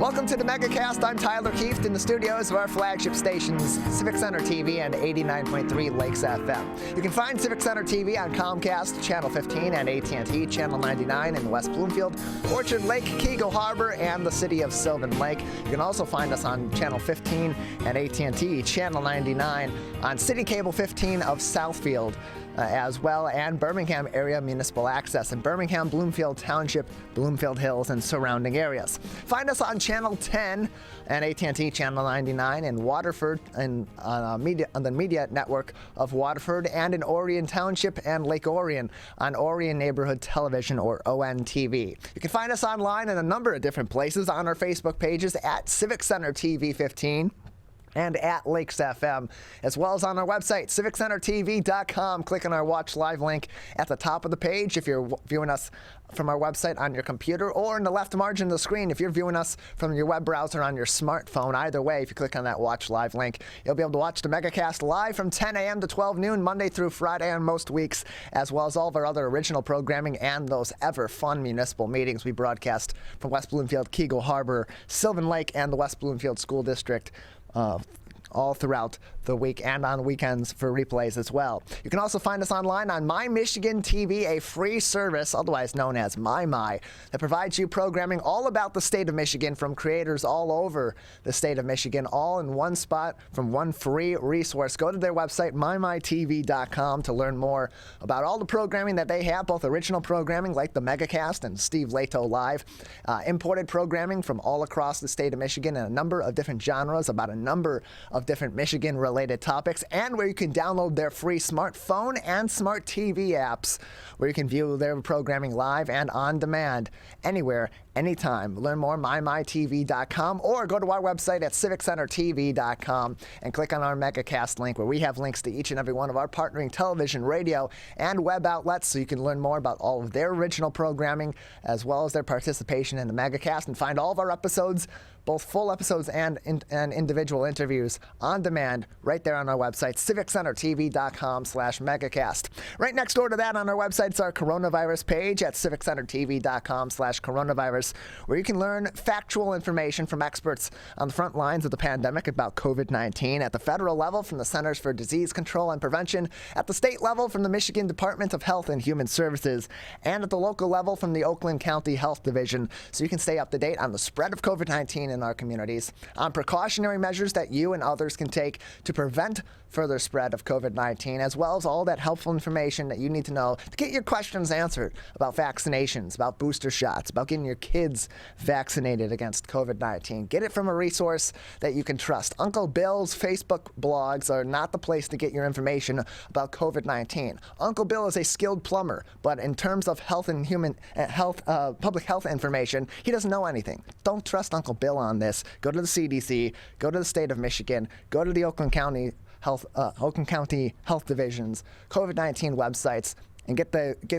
Welcome to the Megacast. I'm Tyler Kieft in the studios of our flagship stations, Civic Center TV and 89.3 Lakes FM. You can find Civic Center TV on Comcast, Channel 15, and AT&T, Channel 99 in West Bloomfield, Orchard Lake, Keego Harbor, and the city of Sylvan Lake. You can also find us on Channel 15 and AT&T, Channel 99, on City Cable 15 of Southfield, as well, and Birmingham Area Municipal Access in Birmingham, Bloomfield Township, Bloomfield Hills, and surrounding areas. Find us on Channel 10 and AT&T Channel 99 in Waterford and on the media network of Waterford, and in Orion Township and Lake Orion on Orion Neighborhood Television, or ONTV. You can find us online in a number of different places on our Facebook pages at Civic Center TV 15. And at Lakes FM, as well as on our website, civiccentertv.com. Click on our Watch Live link at the top of the page if you're viewing us from our website on your computer, or in the left margin of the screen if you're viewing us from your web browser on your smartphone. Either way, if you click on that Watch Live link, you'll be able to watch the Megacast live from 10 a.m. to 12 noon, Monday through Friday on most weeks, as well as all of our other original programming and those ever-fun municipal meetings we broadcast from West Bloomfield, Keego Harbor, Sylvan Lake, and the West Bloomfield School District, all throughout the week and on weekends for replays as well. You can also find us online on My Michigan TV, a free service, otherwise known as My, that provides you programming all about the state of Michigan from creators all over the state of Michigan, all in one spot from one free resource. Go to their website, mymytv.com, to learn more about all the programming that they have, both original programming like the Megacast and Steve Leto Live, imported programming from all across the state of Michigan in a number of different genres, about a number of different Michigan-related topics, and where you can download their free smartphone and smart TV apps, where you can view their programming live and on demand, anywhere, anytime. Learn more, mymytv.com, or go to our website at civiccentertv.com and click on our Megacast link, where we have links to each and every one of our partnering television, radio, and web outlets, so you can learn more about all of their original programming, as well as their participation in the Megacast, and find all of our episodes, both full episodes and individual interviews, on demand right there on our website, civiccentertv.com/megacast. Right next door to that on our website is our coronavirus page at civiccentertv.com/coronavirus, where you can learn factual information from experts on the front lines of the pandemic about COVID-19 at the federal level from the Centers for Disease Control and Prevention, at the state level from the Michigan Department of Health and Human Services, and at the local level from the Oakland County Health Division, so you can stay up to date on the spread of COVID-19 in our communities, on precautionary measures that you and others can take to prevent further spread of COVID-19, as well as all that helpful information that you need to know to get your questions answered about vaccinations, about booster shots, about getting your kids vaccinated against COVID-19. Get it from a resource that you can trust. Uncle Bill's Facebook blogs are not the place to get your information about COVID-19. Uncle Bill is a skilled plumber, but in terms of health and public health information, he doesn't know anything. Don't trust Uncle Bill on this. Go to the CDC, go to the state of Michigan, go to the Oakland County Health Division's COVID-19 websites, and get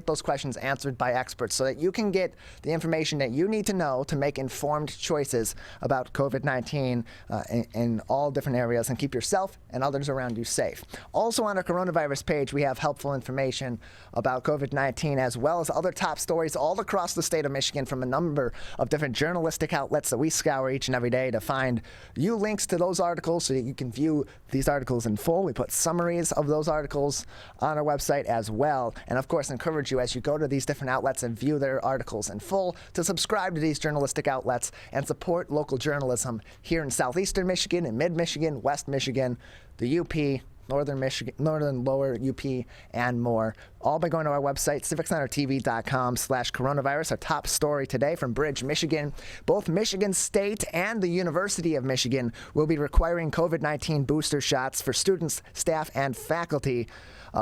those questions answered by experts, so that you can get the information that you need to know to make informed choices about COVID-19 in all different areas, and keep yourself and others around you safe. Also on our coronavirus page, we have helpful information about COVID-19, as well as other top stories all across the state of Michigan from a number of different journalistic outlets that we scour each and every day to find you links to those articles so that you can view these articles in full. We put summaries of those articles on our website as well. And of course, encourage you as you go to these different outlets and view their articles in full to subscribe to these journalistic outlets and support local journalism here in southeastern Michigan, in mid-Michigan, West Michigan, the UP, Northern Michigan, Northern Lower UP, and more. All by going to our website, civiccentertv.com/coronavirus. Our top story today from Bridge, Michigan. Both Michigan State and the University of Michigan will be requiring COVID-19 booster shots for students, staff, and faculty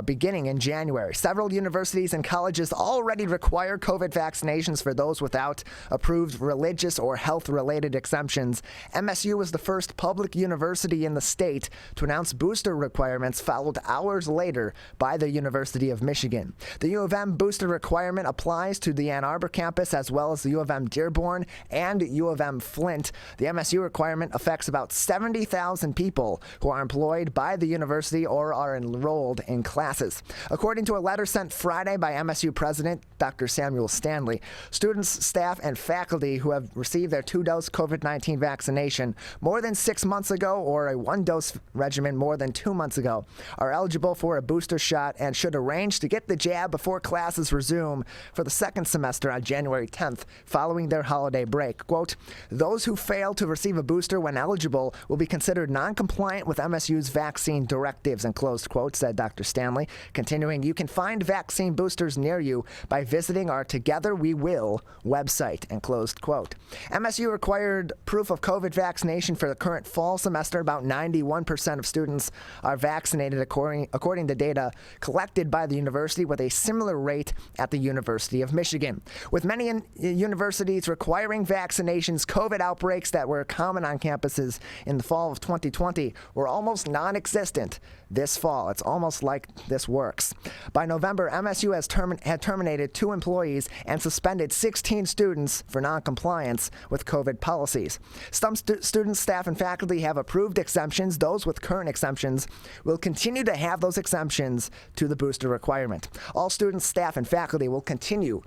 beginning in January. Several universities and colleges already require COVID vaccinations for those without approved religious or health-related exemptions. MSU was the first public university in the state to announce booster requirements, followed hours later by the University of Michigan. Michigan. The U of M booster requirement applies to the Ann Arbor campus as well as the U of M Dearborn and U of M Flint. The MSU requirement affects about 70,000 people who are employed by the university or are enrolled in classes. According to a letter sent Friday by MSU President Dr. Samuel Stanley, students, staff, and faculty who have received their 2-dose COVID-19 vaccination more than 6 months ago or a 1-dose regimen more than 2 months ago are eligible for a booster shot and should arrange to get the jab before classes resume for the second semester on January 10th following their holiday break. Quote, those who fail to receive a booster when eligible will be considered non-compliant with MSU's vaccine directives, and closed quote, said Dr. Stanley. Continuing, you can find vaccine boosters near you by visiting our Together We Will website, and closed quote. MSU required proof of COVID vaccination for the current fall semester. About 91% of students are vaccinated according to data collected by the university, with a similar rate at the University of Michigan. With many universities requiring vaccinations, COVID outbreaks that were common on campuses in the fall of 2020 were almost non-existent this fall. It's almost like this works. By November, MSU had terminated 2 employees and suspended 16 students for noncompliance with COVID policies. Some students, staff, and faculty have approved exemptions. Those with current exemptions will continue to have those exemptions to the booster requirement. All students, staff, and faculty will continue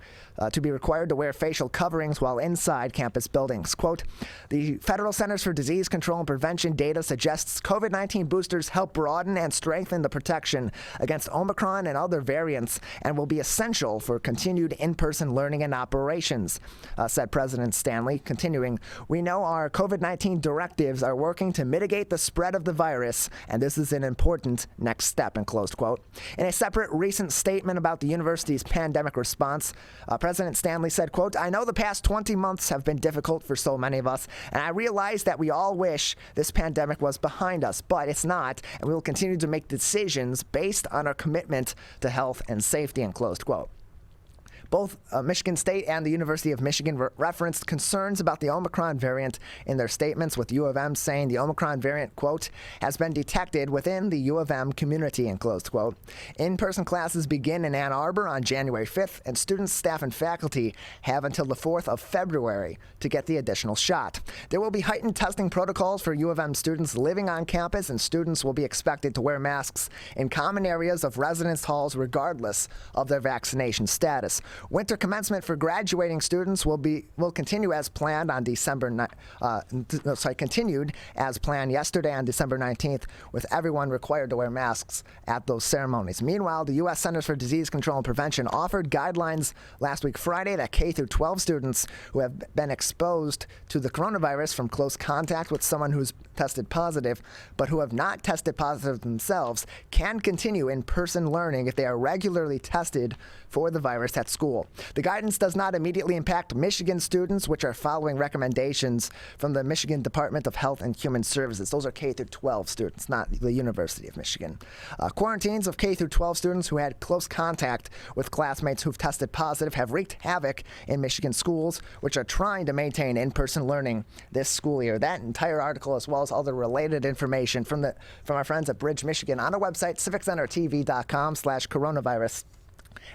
to be required to wear facial coverings while inside campus buildings. Quote, the Federal Centers for Disease Control and Prevention data suggests COVID-19 boosters help broaden and strengthen the protection against Omicron and other variants and will be essential for continued in-person learning and operations, said President Stanley. Continuing, we know our COVID-19 directives are working to mitigate the spread of the virus, and this is an important next step, and closed quote. In a separate recent statement about the university's pandemic response, President Stanley said, quote, I know the past 20 months have been difficult for so many of us, and I realize that we all wish this pandemic was behind us, but it's not, and we will continue to make decisions based on our commitment to health and safety, and closed quote. Both Michigan State and the University of Michigan referenced concerns about the Omicron variant in their statements, with U of M saying the Omicron variant, quote, has been detected within the U of M community, and closed quote. In-person classes begin in Ann Arbor on January 5th, and students, staff, and faculty have until the 4th of February to get the additional shot. There will be heightened testing protocols for U of M students living on campus, and students will be expected to wear masks in common areas of residence halls regardless of their vaccination status. Winter commencement for graduating students will continue as planned on continued as planned yesterday on December 19th, with everyone required to wear masks at those ceremonies. Meanwhile, the U.S. Centers for Disease Control and Prevention offered guidelines last week Friday that K-12 students who have been exposed to the coronavirus from close contact with someone who's tested positive, but who have not tested positive themselves, can continue in-person learning if they are regularly tested for the virus at school. The guidance does not immediately impact Michigan students, which are following recommendations from the Michigan Department of Health and Human Services. Those are K-12 students, not the University of Michigan. Quarantines of K-12 students who had close contact with classmates who've tested positive have wreaked havoc in Michigan schools, which are trying to maintain in-person learning this school year. That entire article, as well as other related information from our friends at Bridge, Michigan, on our website, civiccentertv.com/coronavirus.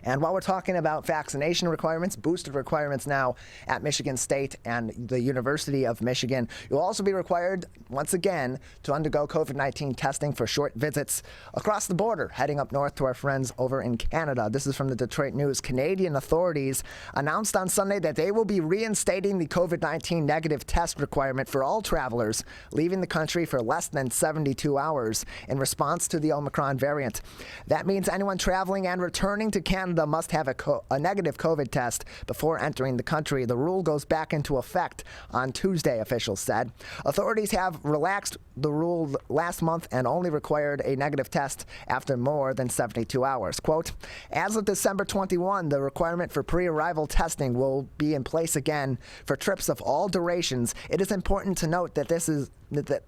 And while we're talking about vaccination requirements, booster requirements now at Michigan State and the University of Michigan, you'll also be required, once again, to undergo COVID-19 testing for short visits across the border, heading up north to our friends over in Canada. This is from the Detroit News. Canadian authorities announced on Sunday that they will be reinstating the COVID-19 negative test requirement for all travelers leaving the country for less than 72 hours in response to the Omicron variant. That means anyone traveling and returning to Canada must have a negative COVID test before entering the country. The rule goes back into effect on Tuesday, officials said. Authorities have relaxed the rule last month and only required a negative test after more than 72 hours. Quote, as of December 21, the requirement for pre-arrival testing will be in place again for trips of all durations. It is important to note that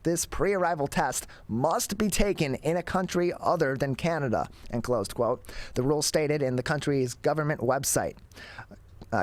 this pre-arrival test must be taken in a country other than Canada, and closed quote. The rule stated in the country's government website.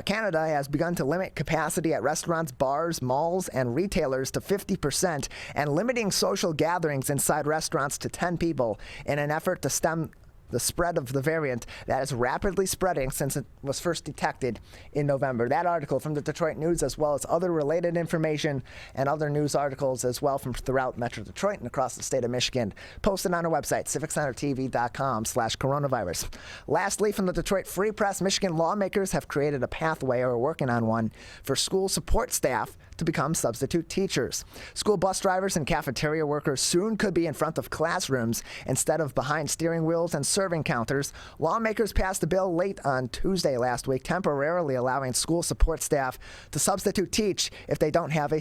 Canada has begun to limit capacity at restaurants, bars, malls, and retailers to 50% and limiting social gatherings inside restaurants to 10 people in an effort to stem the spread of the variant that is rapidly spreading since it was first detected in November. That article from the Detroit News, as well as other related information and other news articles as well from throughout Metro Detroit and across the state of Michigan, posted on our website, civiccentertv.com/coronavirus. Lastly, from the Detroit Free Press, Michigan lawmakers have created a pathway, or are working on one, for school support staff to become substitute teachers. School bus drivers and cafeteria workers soon could be in front of classrooms instead of behind steering wheels and serving counters. Lawmakers passed a bill late on Tuesday last week, temporarily allowing school support staff to substitute teach if they don't have a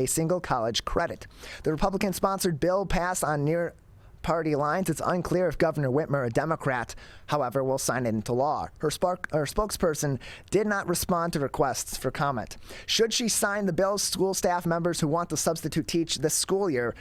single college credit. The Republican-sponsored bill passed on near party lines. It's unclear if Governor Whitmer, a Democrat, however, will sign it into law. Her spokesperson did not respond to requests for comment. Should she sign the bill, school staff members who want to substitute teach this school year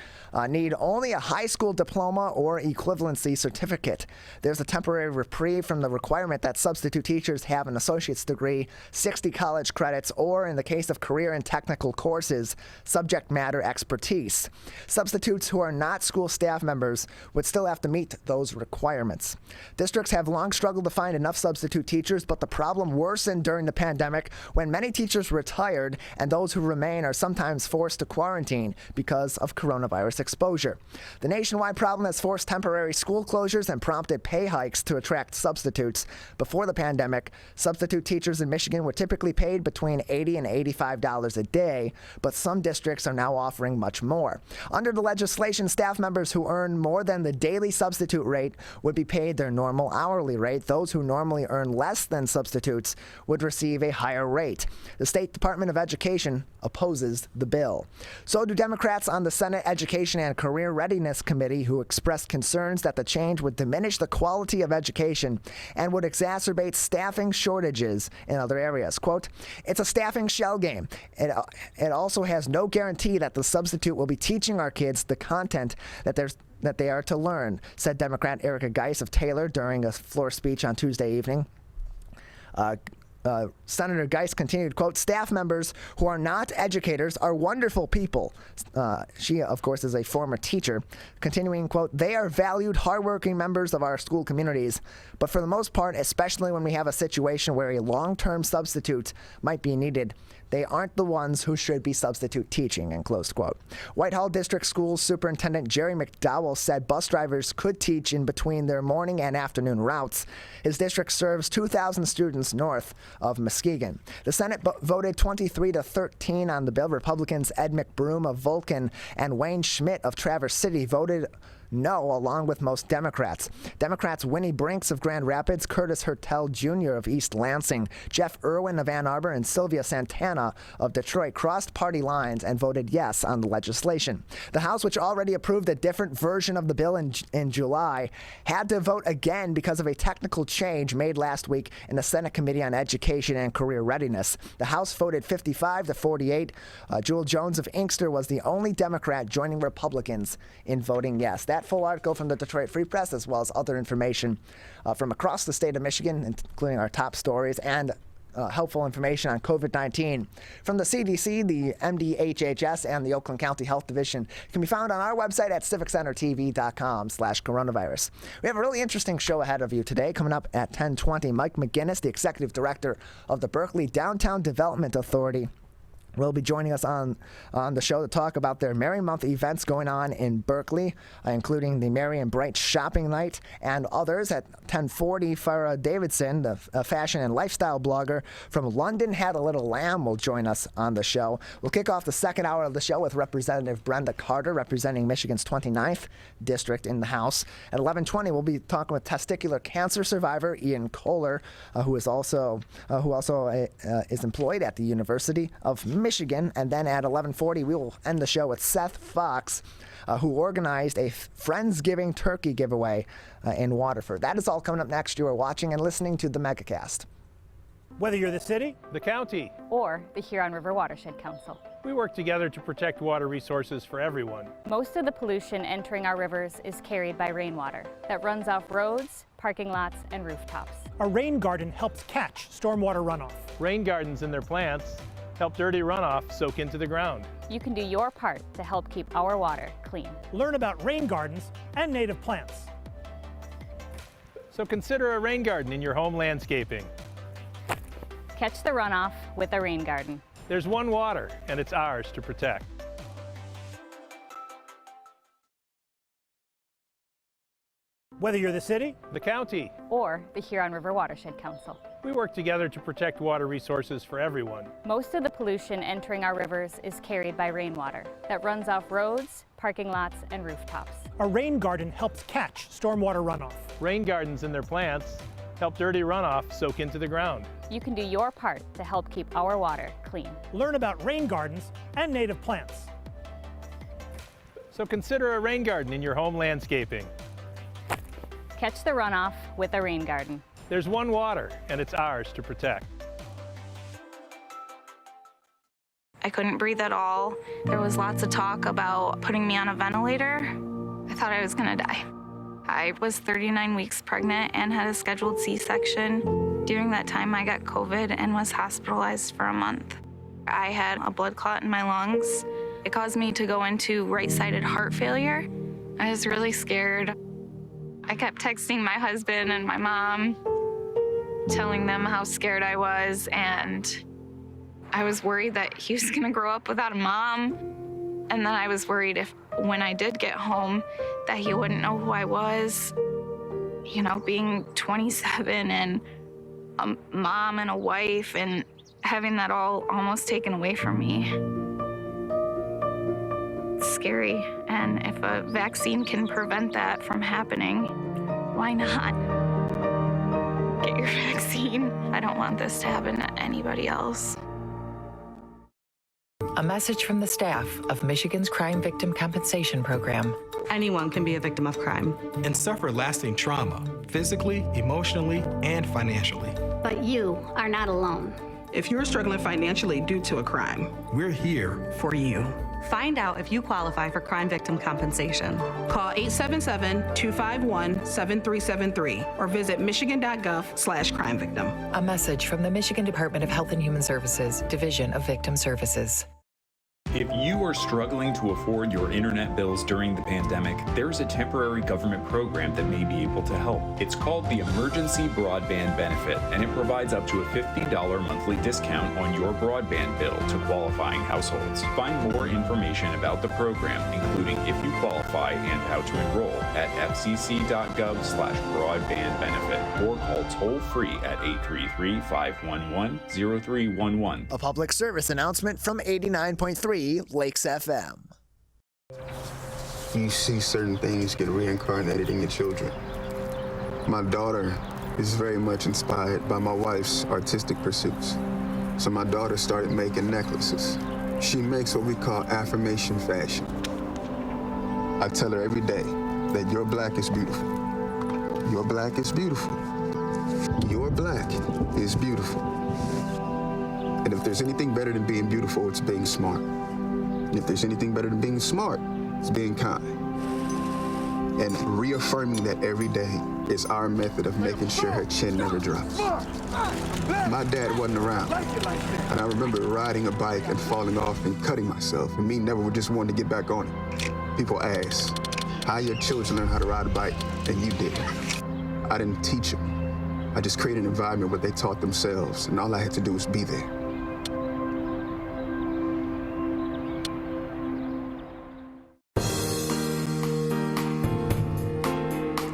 need only a high school diploma or equivalency certificate. There's a temporary reprieve from the requirement that substitute teachers have an associate's degree, 60 college credits, or, in the case of career and technical courses, subject matter expertise. Substitutes who are not school staff members would still have to meet those requirements. Districts have long struggled to find enough substitute teachers, but the problem worsened during the pandemic when many teachers retired and those who remain are sometimes forced to quarantine because of coronavirus exposure. The nationwide problem has forced temporary school closures and prompted pay hikes to attract substitutes. Before the pandemic, substitute teachers in Michigan were typically paid between $80 and $85 a day, but some districts are now offering much more. Under the legislation, staff members who earn more than the daily substitute rate would be paid their normal hourly rate. Those who normally earn less than substitutes would receive a higher rate. The State Department of Education opposes the bill. So do Democrats on the Senate Education and Career Readiness Committee, who expressed concerns that the change would diminish the quality of education and would exacerbate staffing shortages in other areas. Quote, "It's a staffing shell game. It also has no guarantee that the substitute will be teaching our kids the content that they are to learn," said Democrat Erica Geis of Taylor during a floor speech on Tuesday evening. Senator Geis continued, quote, "Staff members who are not educators are wonderful people." She, of course, is a former teacher. Continuing, quote, "They are valued, hardworking members of our school communities, but for the most part, especially when we have a situation where a long-term substitute might be needed, they aren't the ones who should be substitute teaching," end close quote. Whitehall District School Superintendent Jerry McDowell said bus drivers could teach in between their morning and afternoon routes. His district serves 2,000 students north of Muskegon. The Senate voted 23-13 on the bill. Republicans Ed McBroom of Vulcan and Wayne Schmidt of Traverse City voted no, along with most Democrats. Democrats Winnie Brinks of Grand Rapids, Curtis Hertel Jr. of East Lansing, Jeff Irwin of Ann Arbor, and Sylvia Santana of Detroit crossed party lines and voted yes on the legislation. The House, which already approved a different version of the bill in July, had to vote again because of a technical change made last week in the Senate Committee on Education and Career Readiness. The House voted 55-48. Jewel Jones of Inkster was the only Democrat joining Republicans in voting yes. That full article from the Detroit Free Press, as well as other information from across the state of Michigan, including our top stories and helpful information on COVID-19 from the CDC, the MDHHS, and the Oakland County Health Division can be found on our website at civiccentertv.com/coronavirus. We have a really interesting show ahead of you today. Coming up at 10:20, Mike McGuiness, the Executive Director of the Berkley Downtown Development Authority, will be joining us on the show to talk about their Merry Month events going on in Berkley, including the Merry and Bright Shopping Night and others. At 10:40, Farrah Davidson, the fashion and lifestyle blogger from London Had a Little Lamb, will join us on the show. We'll kick off the second hour of the show with Representative Brenda Carter, representing Michigan's 29th district in the House. At 11:20, we'll be talking with testicular cancer survivor Ian Kohler, who is also is employed at the University of Michigan. And then at 11:40, we will end the show with Seth Fox, who organized a Friendsgiving turkey giveaway in Waterford. That is all coming up next. You are watching and listening to the Megacast. Whether you're the city, the county, or the Huron River Watershed Council, we work together to protect water resources for everyone. Most of the pollution entering our rivers is carried by rainwater that runs off roads, parking lots, and rooftops. A rain garden helps catch stormwater runoff. Rain gardens and their plants help dirty runoff soak into the ground. You can do your part to help keep our water clean. Learn about rain gardens and native plants. So consider a rain garden in your home landscaping. Catch the runoff with a rain garden. There's one water, and it's ours to protect. Whether you're the city, The county, Or the Huron River Watershed Council. we work together to protect water resources for everyone. Most of the pollution entering our rivers is carried by rainwater that runs off roads, parking lots, and rooftops. a rain garden helps catch stormwater runoff. Rain gardens and their plants help dirty runoff soak into the ground. You can do your part to help keep our water clean. Learn about rain gardens and native plants. So consider a rain garden in your home landscaping. Catch the runoff with a rain garden. There's one water, and it's ours to protect. I couldn't breathe at all. There was lots of talk about putting me on a ventilator. I thought I was gonna die. I was 39 weeks pregnant and had a scheduled C-section. During that time, I got COVID and was hospitalized for a month. I had a blood clot in my lungs. It caused me to go into right-sided heart failure. I was really scared. I kept texting my husband and my mom, telling them how scared I was, and I was worried that he was gonna grow up without a mom. And then I was worried if, when I did get home, that he wouldn't know who I was. You know, being 27 and a mom and a wife and having that all almost taken away from me. It's scary, and if a vaccine can prevent that from happening, why not? Get your vaccine. I don't want this to happen to anybody else. A message from the staff of Michigan's Crime Victim Compensation Program. Anyone can be a victim of crime and suffer lasting trauma, physically, emotionally, and financially. But you are not alone. If you're struggling financially due to a crime, We're here for you. Find out if you qualify for crime victim compensation. Call 877-251-7373 or visit michigan.gov/crime-victim. A message from the Michigan Department of Health and Human Services, Division of Victim Services. If you are struggling to afford your internet bills during the pandemic, there's a temporary government program that may be able to help. It's called the Emergency Broadband Benefit, and it provides up to a $50 monthly discount on your broadband bill to qualifying households. Find more information about the program, including if you qualify and how to enroll, at fcc.gov/broadbandbenefit or call toll-free at 833-511-0311. A public service announcement from 89.3 Lakes FM. You see certain things get reincarnated in your children. My daughter is very much inspired by my wife's artistic pursuits. So my daughter started making necklaces. She makes what we call affirmation fashion. I tell her every day that your black is beautiful. Your black is beautiful. Your black is beautiful. And if there's anything better than being beautiful, it's being smart. And if there's anything better than being smart, it's being kind. And reaffirming that every day is our method of making sure her chin never drops. My dad wasn't around, and I remember riding a bike and falling off and cutting myself, and me never just wanting to get back on it. People ask, how your children learn how to ride a bike, and you did. I didn't teach them. I just created an environment where they taught themselves, and all I had to do was be there.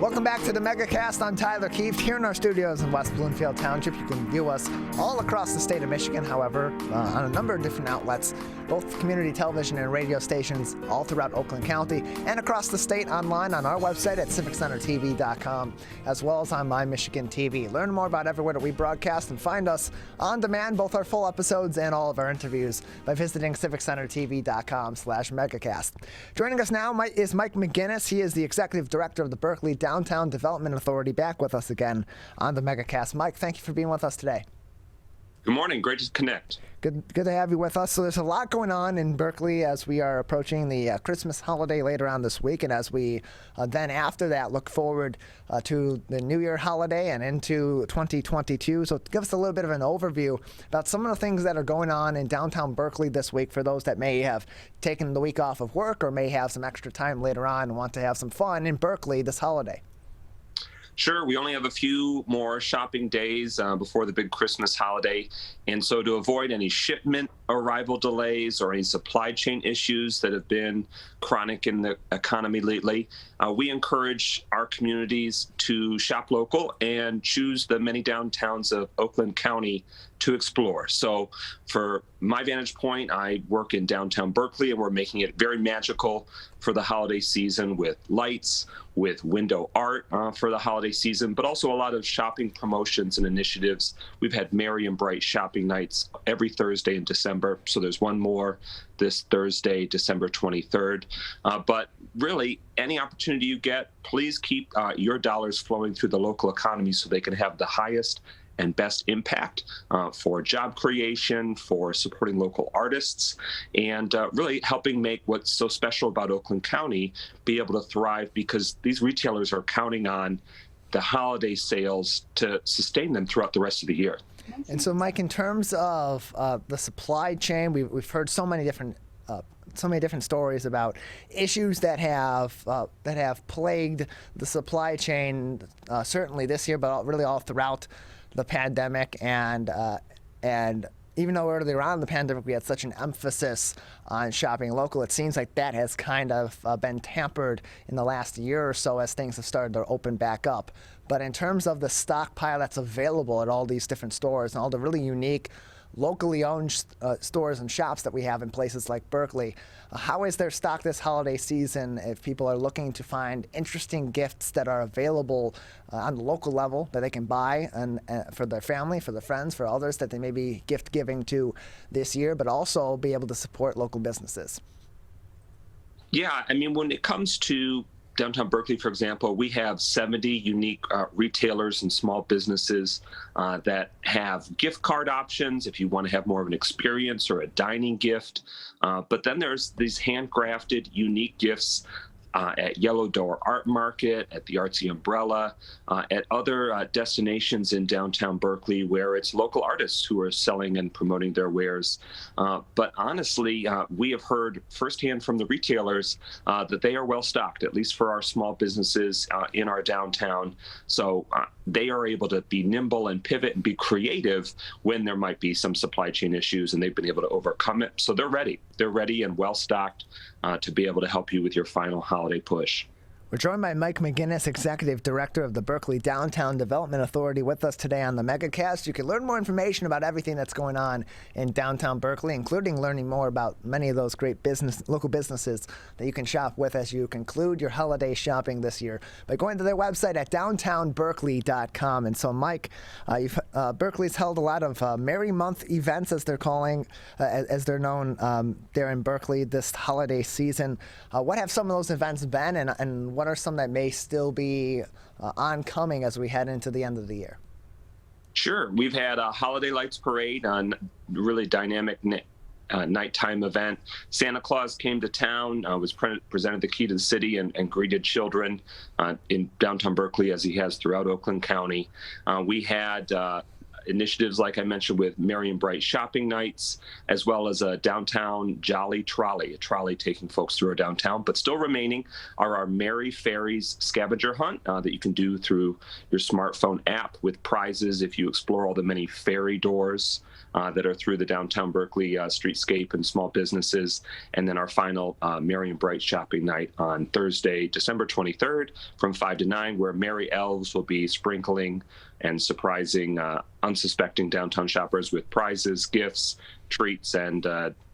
Welcome back to the Megacast. I'm Tyler Keefe here in our studios in West Bloomfield Township. You can view us all across the state of Michigan, however, on a number of different outlets, both community television and radio stations all throughout Oakland County and across the state online on our website at civiccentertv.com, as well as on My Michigan TV. Learn more about everywhere that we broadcast and find us on demand, both our full episodes and all of our interviews, by visiting civiccentertv.com/megacast. Joining us now is Mike McGuiness. He is the executive director of the Berkley Downtown Development Authority, back with us again on the Megacast. Mike, thank you for being with us today. Good morning. Great to connect. Good to have you with us. So there's a lot going on in Berkley as we are approaching the Christmas holiday later on this week, and as we then after that look forward to the New Year holiday and into 2022. So give us a little bit of an overview about some of the things that are going on in downtown Berkley this week for those that may have taken the week off of work or may have some extra time later on and want to have some fun in Berkley this holiday. Sure, we only have a few more shopping days before the big Christmas holiday. And so to avoid any shipment arrival delays or any supply chain issues that have been chronic in the economy lately, we encourage our communities to shop local and choose the many downtowns of Oakland County to explore. So for my vantage point, I work in downtown Berkley, and we're making it very magical for the holiday season with lights, with window art for the holiday season, but also a lot of shopping promotions and initiatives. We've had merry and bright shopping nights every Thursday in December. So there's one more this Thursday, December 23rd. But really, any opportunity you get, please keep your dollars flowing through the local economy so they can have the highest and best impact for job creation, for supporting local artists, and really helping make what's so special about Oakland County be able to thrive, because these retailers are counting on the holiday sales to sustain them throughout the rest of the year. And so, Mike, in terms of the supply chain, we've heard so many different stories about issues that have plagued the supply chain, certainly this year, but really all throughout the pandemic, and even though earlier on in the pandemic we had such an emphasis on shopping local, it seems like that has kind of been tampered in the last year or so as things have started to open back up. But in terms of the stockpile that's available at all these different stores and all the really unique locally owned stores and shops that we have in places like Berkley, how is their stock this holiday season if people are looking to find interesting gifts that are available on the local level that they can buy and for their family, for their friends, for others that they may be gift giving to this year, but also be able to support local businesses? Yeah, I mean, when it comes to downtown Berkley, for example, we have 70 unique retailers and small businesses that have gift card options if you want to have more of an experience or a dining gift. But then there's these handcrafted, unique gifts at Yellow Door Art Market, at the Artsy Umbrella, at other destinations in downtown Berkley where it's local artists who are selling and promoting their wares. But honestly, we have heard firsthand from the retailers that they are well stocked, at least for our small businesses in our downtown. So they are able to be nimble and pivot and be creative when there might be some supply chain issues, and they've been able to overcome it. So they're ready. They're ready and well stocked to be able to help you with your final holiday push. We're joined by Mike McGuiness, Executive Director of the Berkley Downtown Development Authority, with us today on the Megacast. You can learn more information about everything that's going on in downtown Berkley, including learning more about many of those great local businesses that you can shop with as you conclude your holiday shopping this year by going to their website at downtownberkley.com. And so, Mike, Berkley's held a lot of Merry Month events, as they're calling, as they're known there in Berkley this holiday season. What have some of those events been, and what are some that may still be oncoming as we head into the end of the year? Sure. We've had a Holiday Lights Parade, on really dynamic nighttime event. Santa Claus came to town, was presented the key to the city, and greeted children in downtown Berkley as he has throughout Oakland County. We had initiatives, like I mentioned, with Merry and Bright shopping nights, as well as a downtown Jolly Trolley, a trolley taking folks through our downtown. But still remaining are our Merry Fairies scavenger hunt that you can do through your smartphone app, with prizes if you explore all the many fairy doors that are through the downtown Berkley streetscape and small businesses. And then our final Merry and Bright shopping night on Thursday, December 23rd from 5 to 9, where merry elves will be sprinkling and surprising unsuspecting downtown shoppers with prizes, gifts, treats, and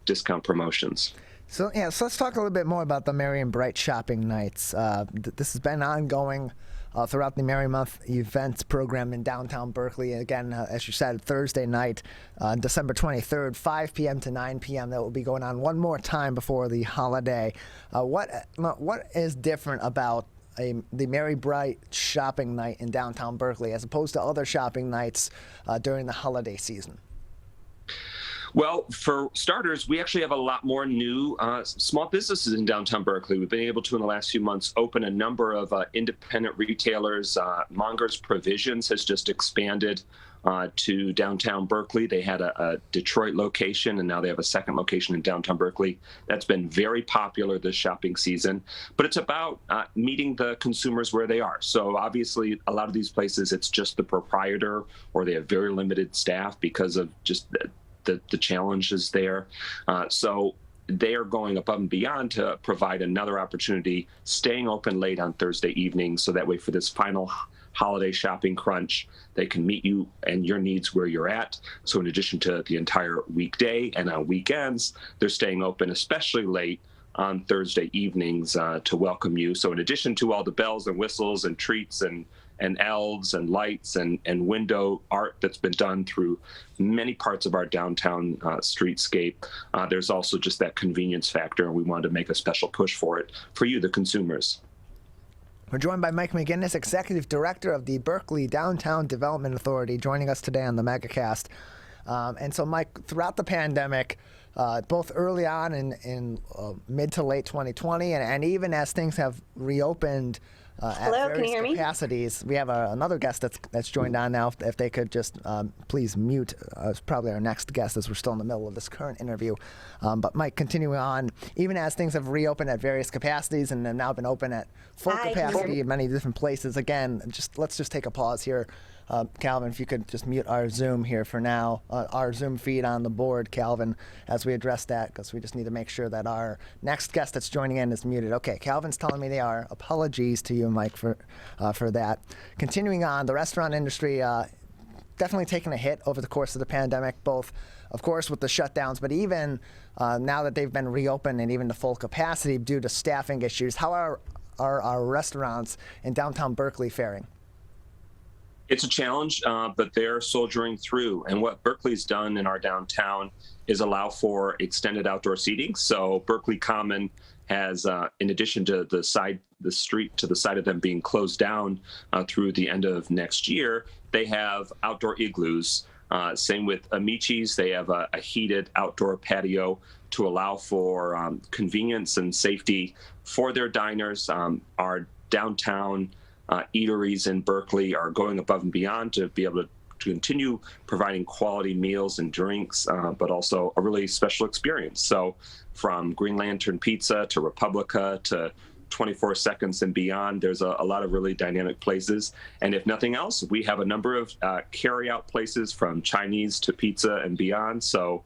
discount promotions. So let's talk a little bit more about the Merry and Bright shopping nights. This has been ongoing throughout the Merry Month events program in downtown Berkley. Again, as you said, Thursday night, December 23rd, 5 p.m. to 9 p.m. That will be going on one more time before the holiday. What is different about the Merry Bright shopping night in downtown Berkley as opposed to other shopping nights during the holiday season? Well, for starters, we actually have a lot more new small businesses in downtown Berkeley. We've been able to, in the last few months, open a number of independent retailers. Monger's Provisions has just expanded to downtown Berkeley. They had a Detroit location, and now they have a second location in downtown Berkeley. That's been very popular this shopping season, but it's about meeting the consumers where they are. So obviously, a lot of these places, it's just the proprietor, or they have very limited staff because of just the challenges there. So they are going above and beyond to provide another opportunity, staying open late on Thursday evening, so that way for this final holiday shopping crunch, they can meet you and your needs where you're at. So in addition to the entire weekday and on weekends, they're staying open especially late on Thursday evenings to welcome you. So in addition to all the bells and whistles and treats and elves and lights and window art that's been done through many parts of our downtown streetscape, there's also just that convenience factor, and we wanted to make a special push for it for you, the consumers. We're joined by Mike McGuiness, Executive Director of the Berkeley Downtown Development Authority, joining us today on the Megacast. And so, Mike, throughout the pandemic, both early on in mid to late 2020, and even as things have reopened at various capacities, we have another guest that's joined on now. If they could just please mute, it's probably our next guest, as we're still in the middle of this current interview. But Mike, continuing on, even as things have reopened at various capacities and have now been open at full capacity in many different places, again, let's just take a pause here. Calvin, if you could just mute our Zoom here for now, our Zoom feed on the board, Calvin, as we address that, because we just need to make sure that our next guest that's joining in is muted. Okay, Calvin's telling me they are. Apologies to you, Mike, for that. Continuing on, the restaurant industry definitely taking a hit over the course of the pandemic, both, of course, with the shutdowns, but even now that they've been reopened and even to full capacity due to staffing issues. How are our restaurants in downtown Berkeley faring? It's a challenge, but they're soldiering through. And what Berkeley's done in our downtown is allow for extended outdoor seating. So Berkeley Common has, in addition to the street to the side of them being closed down through the end of next year, they have outdoor igloos. Same with Amici's. They have a heated outdoor patio to allow for convenience and safety for their diners. Our downtown eateries in Berkeley are going above and beyond to be able to continue providing quality meals and drinks, but also a really special experience. So from Green Lantern Pizza to Republica to 24 Seconds and beyond, there's a lot of really dynamic places. And if nothing else, we have a number of carry-out places from Chinese to pizza and beyond. So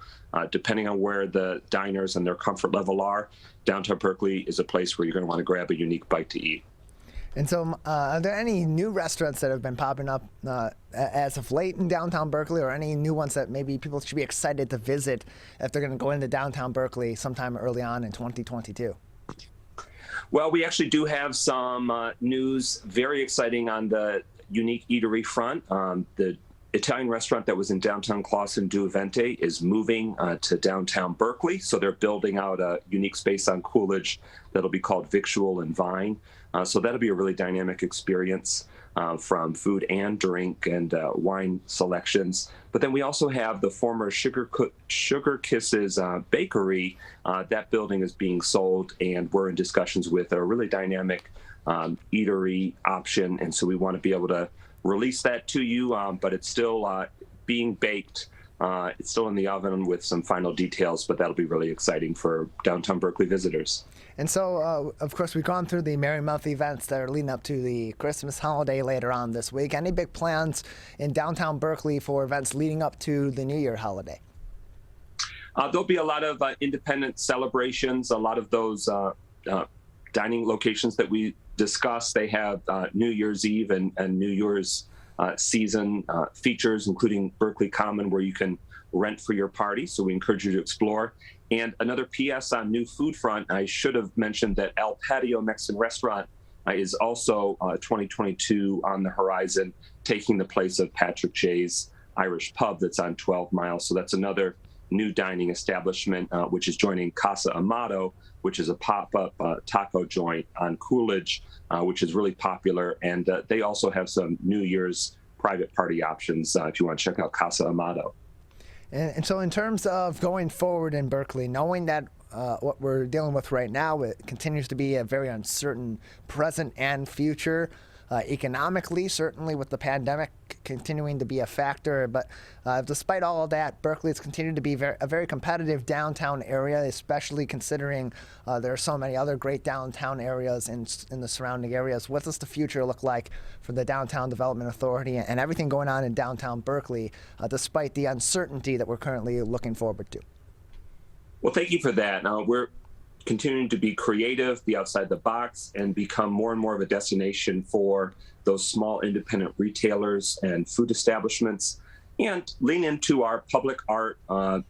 depending on where the diners and their comfort level are, downtown Berkeley is a place where you're going to want to grab a unique bite to eat. And so are there any new restaurants that have been popping up as of late in downtown Berkeley, or any new ones that maybe people should be excited to visit if they're going to go into downtown Berkeley sometime early on in 2022? Well, we actually do have some news, very exciting on the unique eatery front. The Italian restaurant that was in downtown Clausen Du Vente is moving to downtown Berkeley. So they're building out a unique space on Coolidge that'll be called Victual and Vine. So that'll be a really dynamic experience from food and drink and wine selections. But then we also have the former Sugar Kisses bakery. That building is being sold, and we're in discussions with a really dynamic eatery option. And so we want to be able to release that to you, but it's still being baked. It's still in the oven with some final details, but that'll be really exciting for downtown Berkeley visitors. And so, of course, we've gone through the Merry Month events that are leading up to the Christmas holiday later on this week. Any big plans in downtown Berkeley for events leading up to the New Year holiday? There'll be a lot of independent celebrations. A lot of those dining locations that we discussed, they have New Year's Eve and New Year's season features, including Berkeley Common, where you can rent for your party. So we encourage you to explore. And another PS on new food front, I should have mentioned that El Patio Mexican Restaurant is also 2022 on the horizon, taking the place of Patrick J's Irish Pub that's on 12 Miles. So that's another new dining establishment, which is joining Casa Amato, which is a pop-up taco joint on Coolidge, which is really popular. And they also have some New Year's private party options if you want to check out Casa Amato. And so in terms of going forward in Berkley, knowing that what we're dealing with right now, it continues to be a very uncertain present and future. Economically, certainly with the pandemic continuing to be a factor, but despite all of that, Berkley has continued to be a very competitive downtown area, especially considering there are so many other great downtown areas in the surrounding areas. What does the future look like for the Downtown Development Authority and everything going on in downtown Berkley, despite the uncertainty that we're currently looking forward to? Well, thank you for that. We're continuing to be creative, be outside the box, and become more and more of a destination for those small independent retailers and food establishments, and lean into our public art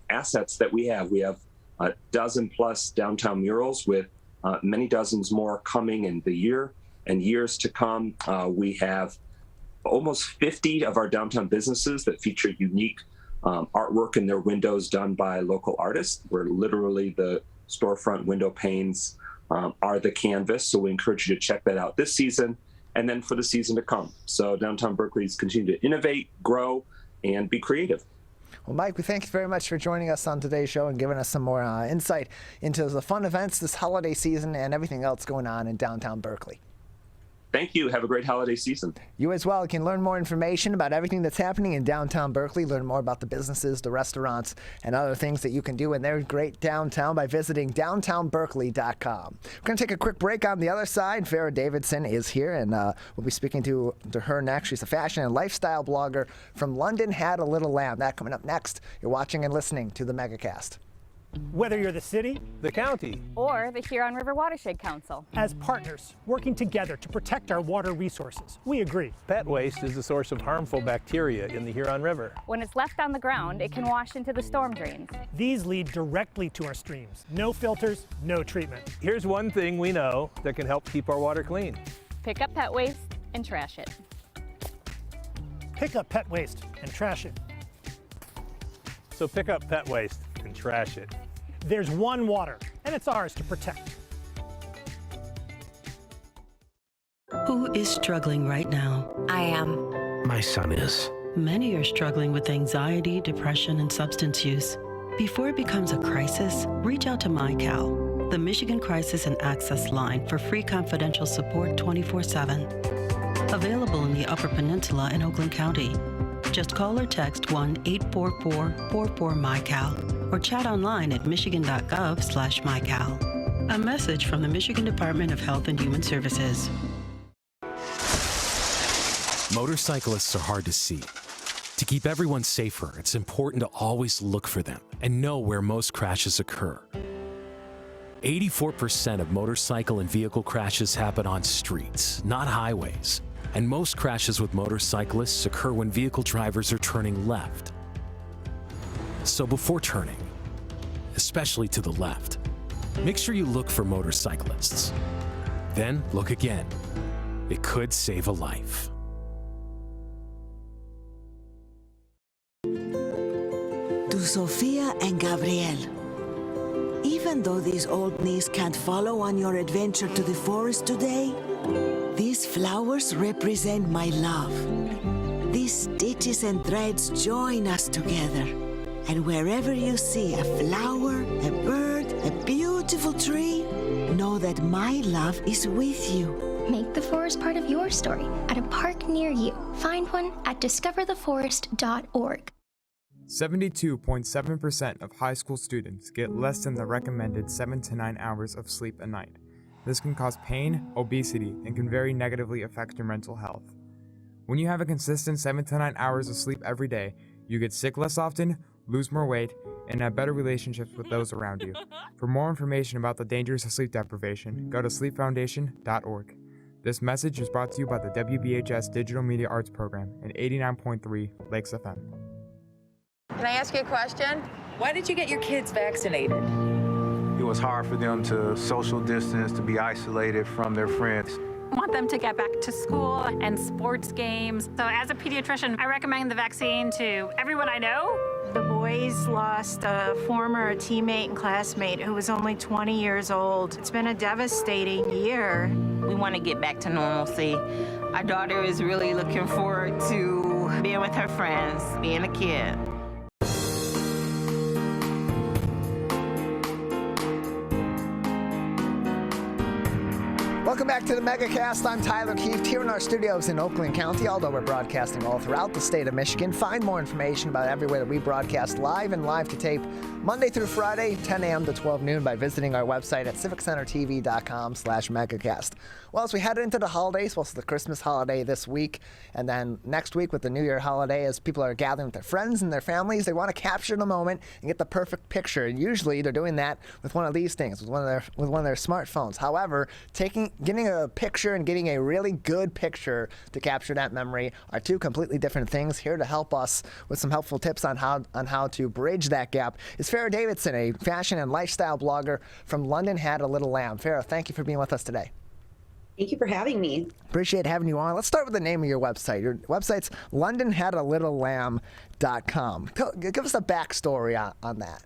assets that we have. We have a dozen plus downtown murals with many dozens more coming in the year and years to come. We have almost 50 of our downtown businesses that feature unique artwork in their windows done by local artists, where literally the storefront window panes are the canvas. So we encourage you to check that out this season and then for the season to come. So downtown Berkeley's continue to innovate, grow, and be creative. Well, Mike, we thank you very much for joining us on today's show and giving us some more insight into the fun events this holiday season and everything else going on in downtown Berkeley. Thank you. Have a great holiday season. You as well. You can learn more information about everything that's happening in downtown Berkeley, learn more about the businesses, the restaurants, and other things that you can do in their great downtown by visiting downtownberkeley.com. We're going to take a quick break. On the other side, Farrah Davidson is here, and we'll be speaking to her next. She's a fashion and lifestyle blogger from London Had a Little Lamb. That coming up next. You're watching and listening to the Megacast. Whether you're the city, the county, or the Huron River Watershed Council. As partners working together to protect our water resources, we agree. Pet waste is the source of harmful bacteria in the Huron River. When it's left on the ground, it can wash into the storm drains. These lead directly to our streams. No filters, no treatment. Here's one thing we know that can help keep our water clean. Pick up pet waste and trash it. Pick up pet waste and trash it. So pick up pet waste and trash it. There's one water, and it's ours to protect. Who is struggling right now? I am. My son is. Many are struggling with anxiety, depression, and substance use. Before it becomes a crisis, reach out to MyCal, the Michigan Crisis and Access Line for free confidential support 24/7. Available in the Upper Peninsula and Oakland County. Just call or text 1-844-44-MyCal or chat online at michigan.gov/MyCal. A message from the Michigan Department of Health and Human Services. Motorcyclists are hard to see. To keep everyone safer, it's important to always look for them and know where most crashes occur. 84% of motorcycle and vehicle crashes happen on streets, not highways. And most crashes with motorcyclists occur when vehicle drivers are turning left. So before turning, especially to the left, make sure you look for motorcyclists. Then look again. It could save a life. To Sophia and Gabriel, even though these old knees can't follow on your adventure to the forest today, these flowers represent my love. These stitches and threads join us together. And wherever you see a flower, a bird, a beautiful tree, know that my love is with you. Make the forest part of your story at a park near you. Find one at discovertheforest.org. 72.7% of high school students get less than the recommended 7 to 9 hours of sleep a night. This can cause pain, obesity, and can very negatively affect your mental health. When you have a consistent 7 to 9 hours of sleep every day, you get sick less often, lose more weight, and have better relationships with those around you. For more information about the dangers of sleep deprivation, go to sleepfoundation.org. This message is brought to you by the WBHS Digital Media Arts Program and 89.3 Lakes FM. Can I ask you a question? Why did you get your kids vaccinated? It was hard for them to social distance, to be isolated from their friends. I want them to get back to school and sports games. So as a pediatrician, I recommend the vaccine to everyone I know. The boys lost a former teammate and classmate who was only 20 years old. It's been a devastating year. We want to get back to normalcy. Our daughter is really looking forward to being with her friends, being a kid. Welcome back to the Megacast. I'm Tyler Keefe here in our studios in Oakland County, although we're broadcasting all throughout the state of Michigan. Find more information about everywhere that we broadcast live and live to tape Monday through Friday, 10 a.m. to 12 noon by visiting our website at civiccentertv.com/Megacast. Well, as we head into the holidays, well, it's the Christmas holiday this week, and then next week with the New Year holiday, as people are gathering with their friends and their families, they want to capture the moment and get the perfect picture. And usually they're doing that with one of these things, with one of their smartphones. However, getting a picture and getting a really good picture to capture that memory are two completely different things. Here to help us with some helpful tips on how to bridge that gap is Farrah Davidson, a fashion and lifestyle blogger from London Had a Little Lamb. Farrah, thank you for being with us today. Thank you for having me. Appreciate having you on. Let's start with the name of your website. Your website's londonhadalittlelamb.com. Give us a backstory on that.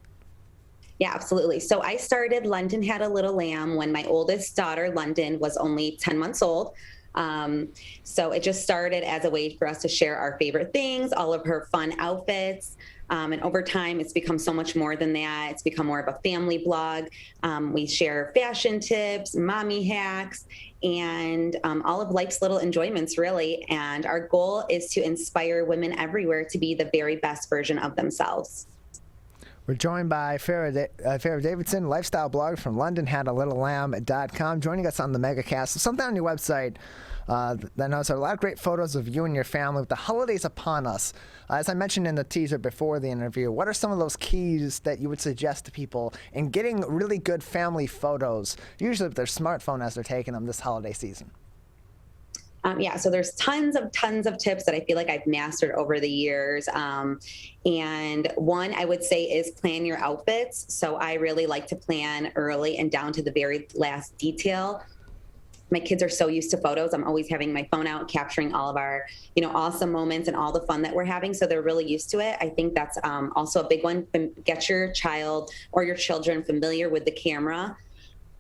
Yeah, absolutely. So I started London Had a Little Lamb when my oldest daughter, London, was only 10 months old. So it just started as a way for us to share our favorite things, all of her fun outfits. And over time, it's become so much more than that. It's become more of a family blog. We share fashion tips, mommy hacks, and all of life's little enjoyments, really. And our goal is to inspire women everywhere to be the very best version of themselves. We're joined by Farrah Davidson, lifestyle blogger from LondonHadALittleLamb.com, joining us on the Megacast. Something on your website that notes a lot of great photos of you and your family with the holidays upon us. As I mentioned in the teaser before the interview, what are some of those keys that you would suggest to people in getting really good family photos, usually with their smartphone as they're taking them this holiday season? Yeah, so there's tons of tips that I feel like I've mastered over the years. And one I would say is plan your outfits. So I really like to plan early and down to the very last detail. My kids are so used to photos. I'm always having my phone out, capturing all of our, awesome moments and all the fun that we're having. So they're really used to it. I think that's also a big one. Get your child or your children familiar with the camera.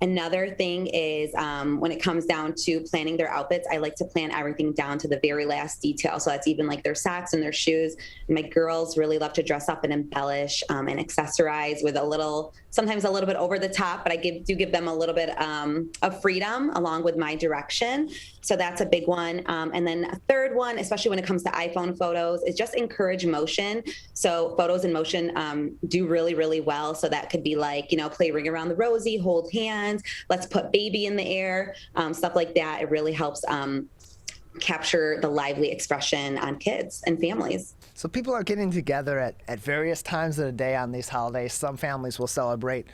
Another thing is when it comes down to planning their outfits, I like to plan everything down to the very last detail. So that's even like their socks and their shoes. My girls really love to dress up and embellish and accessorize with sometimes a little bit over the top, but I do give them a little bit of freedom along with my direction. So that's a big one. And then a third one, especially when it comes to iPhone photos, is just encourage motion. So photos in motion do really, really well. So that could be like, play Ring Around the Rosie, hold hands, let's put baby in the air, stuff like that. It really helps capture the lively expression on kids and families. So people are getting together at various times of the day on these holidays. Some families will celebrate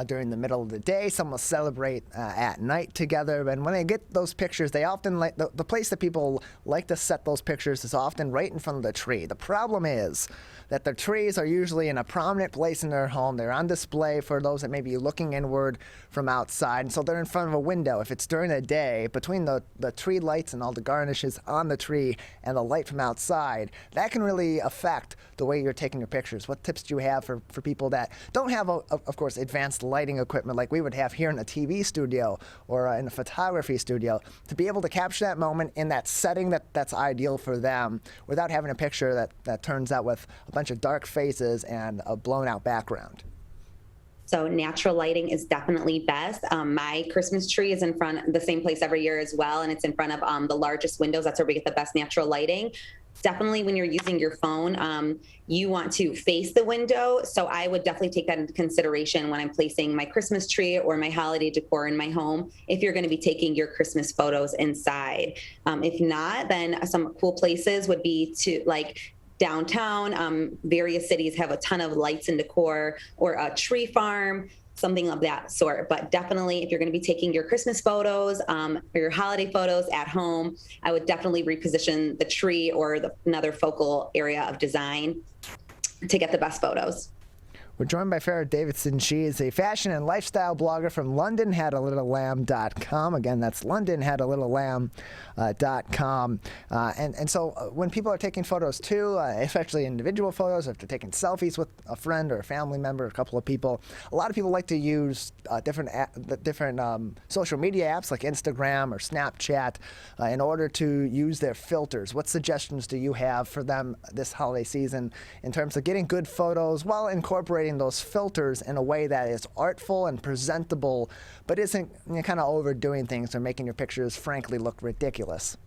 during the middle of the day. Some will celebrate at night together. And when they get those pictures, they often like the place that people like to set those pictures is often right in front of the tree. The problem is that the trees are usually in a prominent place in their home. They're on display for those that may be looking inward from outside. And so they're in front of a window. If it's during the day, between the tree lights and all the garnishes on the tree and the light from outside, that can really affect the way you're taking your pictures. What tips do you have for people that don't have, of course, advanced lighting equipment like we would have here in a TV studio or in a photography studio to be able to capture that moment in that setting that's ideal for them without having a picture that turns out with a bunch of dark faces and a blown out background? So natural lighting is definitely best. My Christmas tree is in front, the same place every year as well, and it's in front of the largest windows. That's where we get the best natural lighting. Definitely when you're using your phone, you want to face the window. So I would definitely take that into consideration when I'm placing my Christmas tree or my holiday decor in my home, if you're going to be taking your Christmas photos inside. If not, then some cool places would be to like downtown. Various cities have a ton of lights and decor, or a tree farm, something of that sort. But definitely, if you're going to be taking your Christmas photos or your holiday photos at home, I would definitely reposition the tree or another focal area of design to get the best photos. We're joined by Farrah Davidson. She is a fashion and lifestyle blogger from LondonHadALittleLamb.com. Again, that's LondonHadALittleLamb.com. And so when people are taking photos too, especially individual photos, if they're taking selfies with a friend or a family member, a couple of people, a lot of people like to use different social media apps like Instagram or Snapchat in order to use their filters. What suggestions do you have for them this holiday season in terms of getting good photos while incorporating incorporating those filters in a way that is artful and presentable, but isn't kind of overdoing things or making your pictures frankly look ridiculous?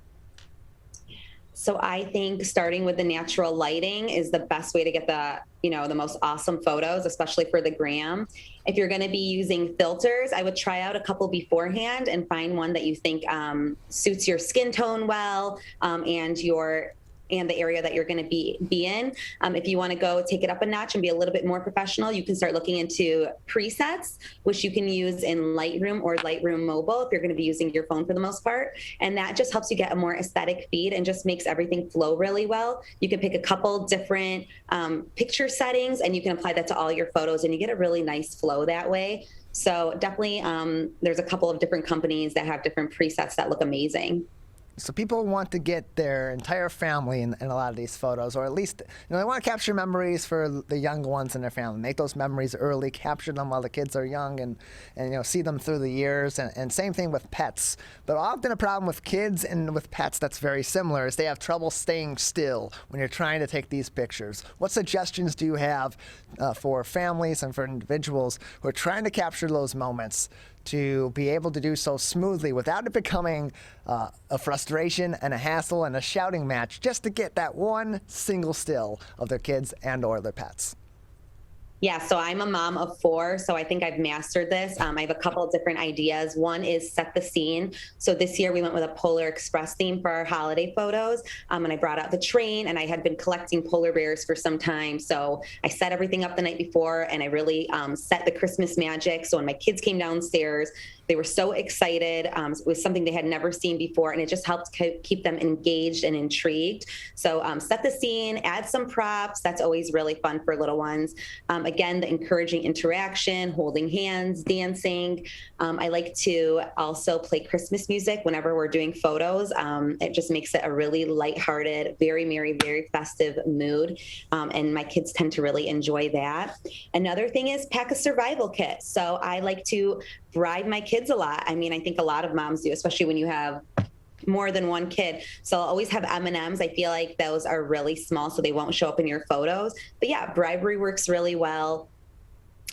So I think starting with the natural lighting is the best way to get the most awesome photos, especially for the gram. If you're going to be using filters, I would try out a couple beforehand and find one that you think suits your skin tone well, and the area that you're going to be in. If you want to go take it up a notch and be a little bit more professional, you can start looking into presets, which you can use in Lightroom or Lightroom Mobile if you're going to be using your phone for the most part. And that just helps you get a more aesthetic feed and just makes everything flow really well. You can pick a couple different picture settings and you can apply that to all your photos and you get a really nice flow that way. So definitely there's a couple of different companies that have different presets that look amazing. So people want to get their entire family in a lot of these photos, or at least they want to capture memories for the young ones in their family. Make those memories early, capture them while the kids are young, and see them through the years. And same thing with pets. But often a problem with kids and with pets that's very similar is they have trouble staying still when you're trying to take these pictures. What suggestions do you have for families and for individuals who are trying to capture those moments to be able to do so smoothly without it becoming a frustration and a hassle and a shouting match, just to get that one single still of their kids and or their pets? Yeah, so I'm a mom of 4, so I think I've mastered this. I have a couple of different ideas. One is set the scene. So this year we went with a Polar Express theme for our holiday photos, and I brought out the train, and I had been collecting polar bears for some time. So I set everything up the night before, and I really set the Christmas magic. So when my kids came downstairs, they were so excited. It was something they had never seen before, and it just helped keep them engaged and intrigued. So set the scene, add some props. That's always really fun for little ones. Again, the encouraging interaction, holding hands, dancing. I like to also play Christmas music whenever we're doing photos. It just makes it a really lighthearted, very merry, very festive mood. And my kids tend to really enjoy that. Another thing is pack a survival kit. So I like to bribe my kids a lot. I mean, I think a lot of moms do, especially when you have more than one kid. So I'll always have M&Ms. I feel like those are really small, so they won't show up in your photos. But yeah, bribery works really well.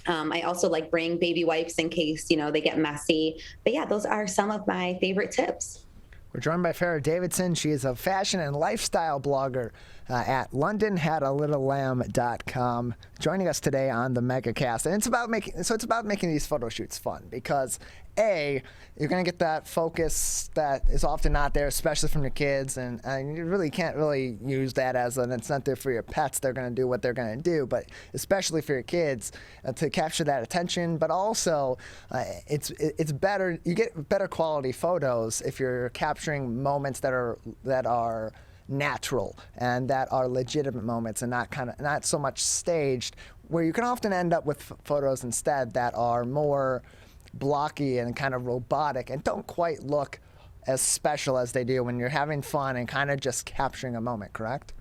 I also like bring baby wipes in case, they get messy. But yeah, those are some of my favorite tips. We're joined by Farrah Davidson. She is a fashion and lifestyle blogger at londonhadalittle.com, joining us today on the Megacast. And it's about making these photo shoots fun because A, you're going to get that focus that is often not there, especially from your kids, and you really can't really use that as an incentive for your pets. They're going to do what they're going to do, but especially for your kids to capture that attention. But also, it's better. You get better quality photos if you're capturing moments that are natural and that are legitimate moments and not so much staged, where you can often end up with photos instead that are more blocky and kind of robotic and don't quite look as special as they do when you're having fun and kind of just capturing a moment, correct?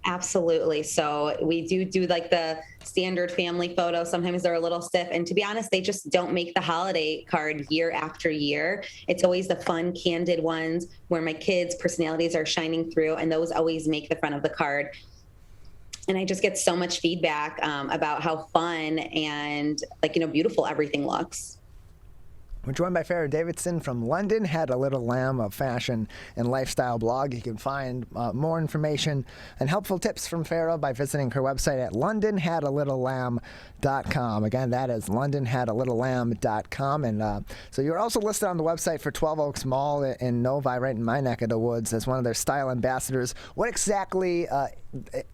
Absolutely. So we do like the standard family photos. Sometimes they're a little stiff. And to be honest, they just don't make the holiday card year after year. It's always the fun, candid ones where my kids' personalities are shining through, and those always make the front of the card. And I just get so much feedback about how fun and beautiful everything looks. We're joined by Farrah Davidson from London Had a Little Lamb, a fashion and lifestyle blog. You can find more information and helpful tips from Farrah by visiting her website at londonhadalittle.com. Again, that is londonhadalittle.com. And so you're also listed on the website for 12 Oaks Mall in Novi, right in my neck of the woods, as one of their style ambassadors. What exactly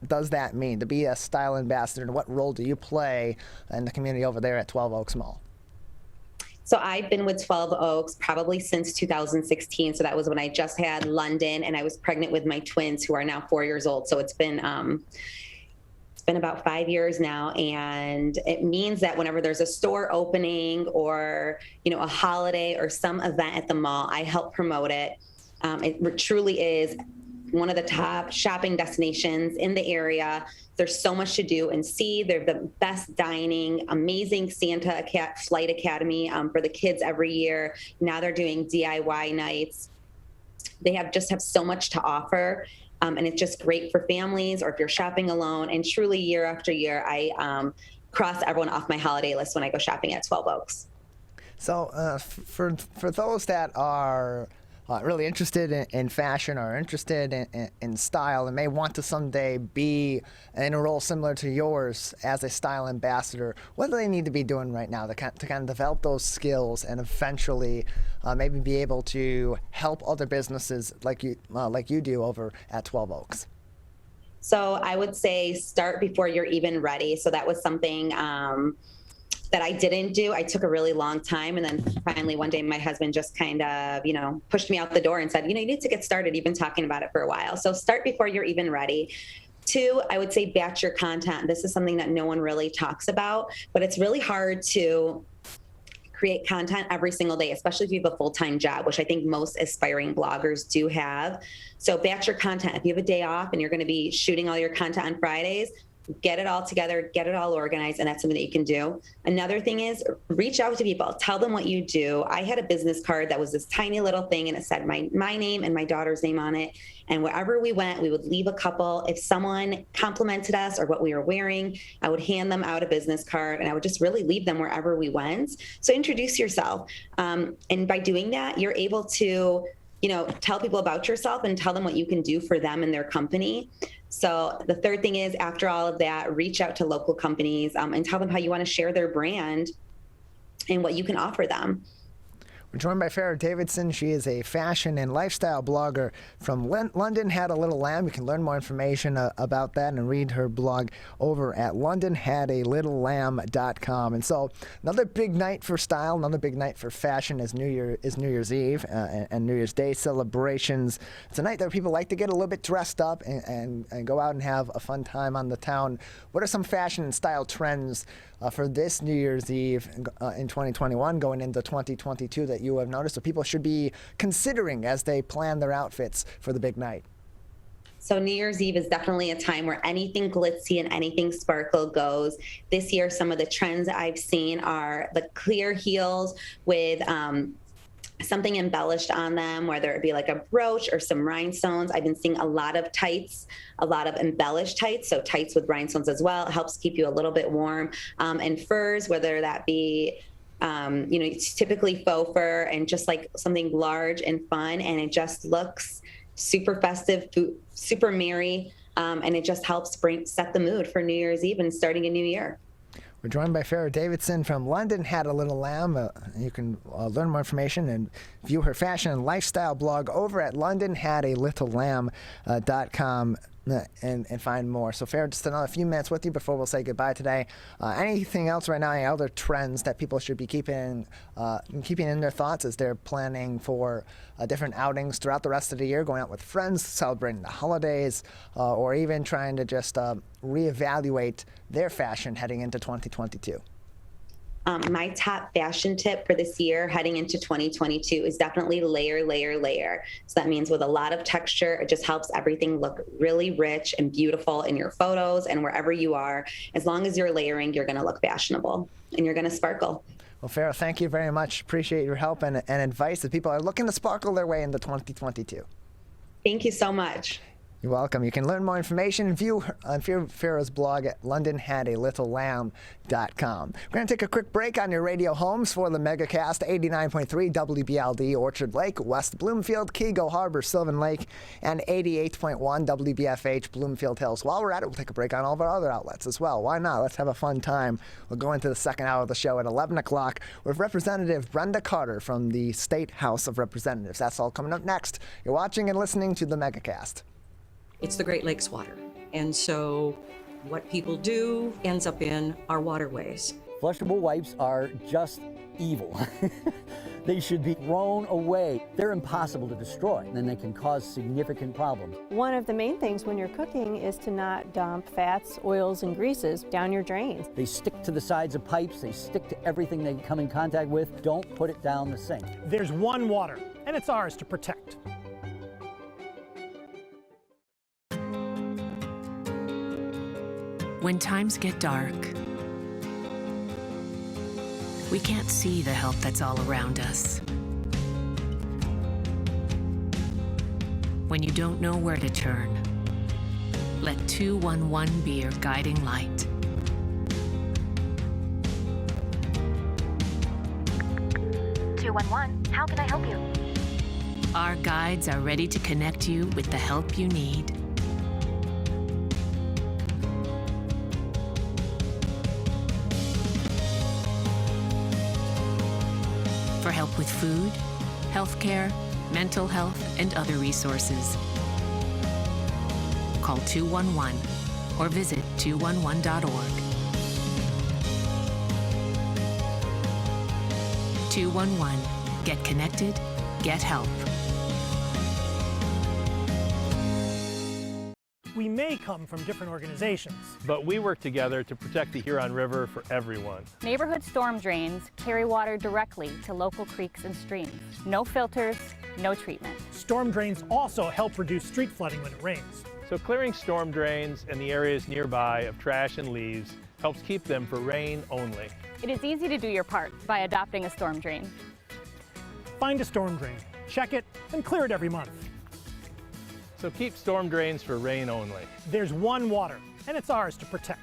does that mean, to be a style ambassador, and what role do you play in the community over there at 12 Oaks Mall? So I've been with 12 Oaks probably since 2016. So that was when I just had London, and I was pregnant with my twins, who are now 4 years old. So it's been about 5 years now. And it means that whenever there's a store opening or, a holiday or some event at the mall, I help promote it. It truly is one of the top shopping destinations in the area. There's so much to do and see. They're the best dining, amazing Santa Flight Academy for the kids every year. Now they're doing DIY nights. They just have so much to offer. And it's just great for families or if you're shopping alone. And truly year after year, I cross everyone off my holiday list when I go shopping at 12 Oaks. So for those that are really interested in fashion or interested in style and may want to someday be in a role similar to yours as a style ambassador, what do they need to be doing right now to kind of develop those skills and eventually maybe be able to help other businesses like you do over at 12 Oaks? So I would say start before you're even ready. So that was something that I didn't do. I took a really long time. And then finally one day my husband just kind of, pushed me out the door and said, you need to get started. You've been talking about it for a while. So start before you're even ready. 2, I would say batch your content. This is something that no one really talks about, but it's really hard to create content every single day, especially if you have a full-time job, which I think most aspiring bloggers do have. So batch your content. If you have a day off and you're going to be shooting all your content on Fridays, get it all together, get it all organized, and that's something that you can do. Another thing is reach out to people, tell them what you do. I had a business card that was this tiny little thing, and it said my name and my daughter's name on it. And wherever we went, we would leave a couple. If someone complimented us or what we were wearing, I would hand them out a business card, and I would just really leave them wherever we went. So introduce yourself. And by doing that, you're able to tell people about yourself and tell them what you can do for them and their company. So the third thing is, after all of that, reach out to local companies and tell them how you want to share their brand and what you can offer them. We're joined by Farrah Davidson. She is a fashion and lifestyle blogger from London Had a Little Lamb. You can learn more information about that and read her blog over at londonhadalittlelamb.com. And so another big night for style, another big night for fashion is New Year's Eve and New Year's Day celebrations. It's a night that people like to get a little bit dressed up and go out and have a fun time on the town. What are some fashion and style trends for this New Year's Eve in 2021 going into 2022 that you have noticed, so people should be considering as they plan their outfits for the big night? So New Year's Eve is definitely a time where anything glitzy and anything sparkle goes. This year, some of the trends I've seen are the clear heels with something embellished on them, whether it be like a brooch or some rhinestones. I've been seeing a lot of tights, a lot of embellished tights, so tights with rhinestones as well. It helps keep you a little bit warm. And furs, whether that be, it's typically faux fur and just like something large and fun, and it just looks super festive, super merry, and it just helps set the mood for New Year's Eve and starting a new year. We're joined by Farrah Davidson from London Had a Little Lamb. You can learn more information and view her fashion and lifestyle blog over at londonhadalittlelamb.com and find more. So Farrah, just another few minutes with you before we'll say goodbye today. Anything else right now, any other trends that people should be keeping in their thoughts as they're planning for different outings throughout the rest of the year, going out with friends, celebrating the holidays, or even trying to just reevaluate their fashion heading into 2022? My top fashion tip for this year heading into 2022 is definitely layer, layer, layer. So that means with a lot of texture, it just helps everything look really rich and beautiful in your photos and wherever you are. As long as you're layering, you're going to look fashionable and you're going to sparkle. Well, Farrah, thank you very much. Appreciate your help and advice that people are looking to sparkle their way into 2022. Thank you so much. You're welcome. You can learn more information and view Farrah's blog at londonhadalittlelamb.com. We're going to take a quick break on your radio homes for the Megacast, 89.3 WBLD, Orchard Lake, West Bloomfield, Kego Harbor, Sylvan Lake, and 88.1 WBFH, Bloomfield Hills. While we're at it, we'll take a break on all of our other outlets as well. Why not? Let's have a fun time. We'll go into the second hour of the show at 11 o'clock with Representative Brenda Carter from the State House of Representatives. That's all coming up next. You're watching and listening to the Megacast. It's the Great Lakes water. And so what people do ends up in our waterways. Flushable wipes are just evil. They should be thrown away. They're impossible to destroy, and they can cause significant problems. One of the main things when you're cooking is to not dump fats, oils, and greases down your drains. They stick to the sides of pipes. They stick to everything they come in contact with. Don't put it down the sink. There's one water, and it's ours to protect. When times get dark, we can't see the help that's all around us. When you don't know where to turn, let 211 be your guiding light. 211, how can I help you? Our guides are ready to connect you with the help you need. For help with food, healthcare, mental health, and other resources. Call 211 or visit 211.org. 211. Get connected, get help. We may come from different organizations, but we work together to protect the Huron River for everyone. Neighborhood storm drains carry water directly to local creeks and streams. No filters, no treatment. Storm drains also help reduce street flooding when it rains. So clearing storm drains and the areas nearby of trash and leaves helps keep them for rain only. It is easy to do your part by adopting a storm drain. Find a storm drain, check it, and clear it every month. So keep storm drains for rain only. There's one water, and it's ours to protect.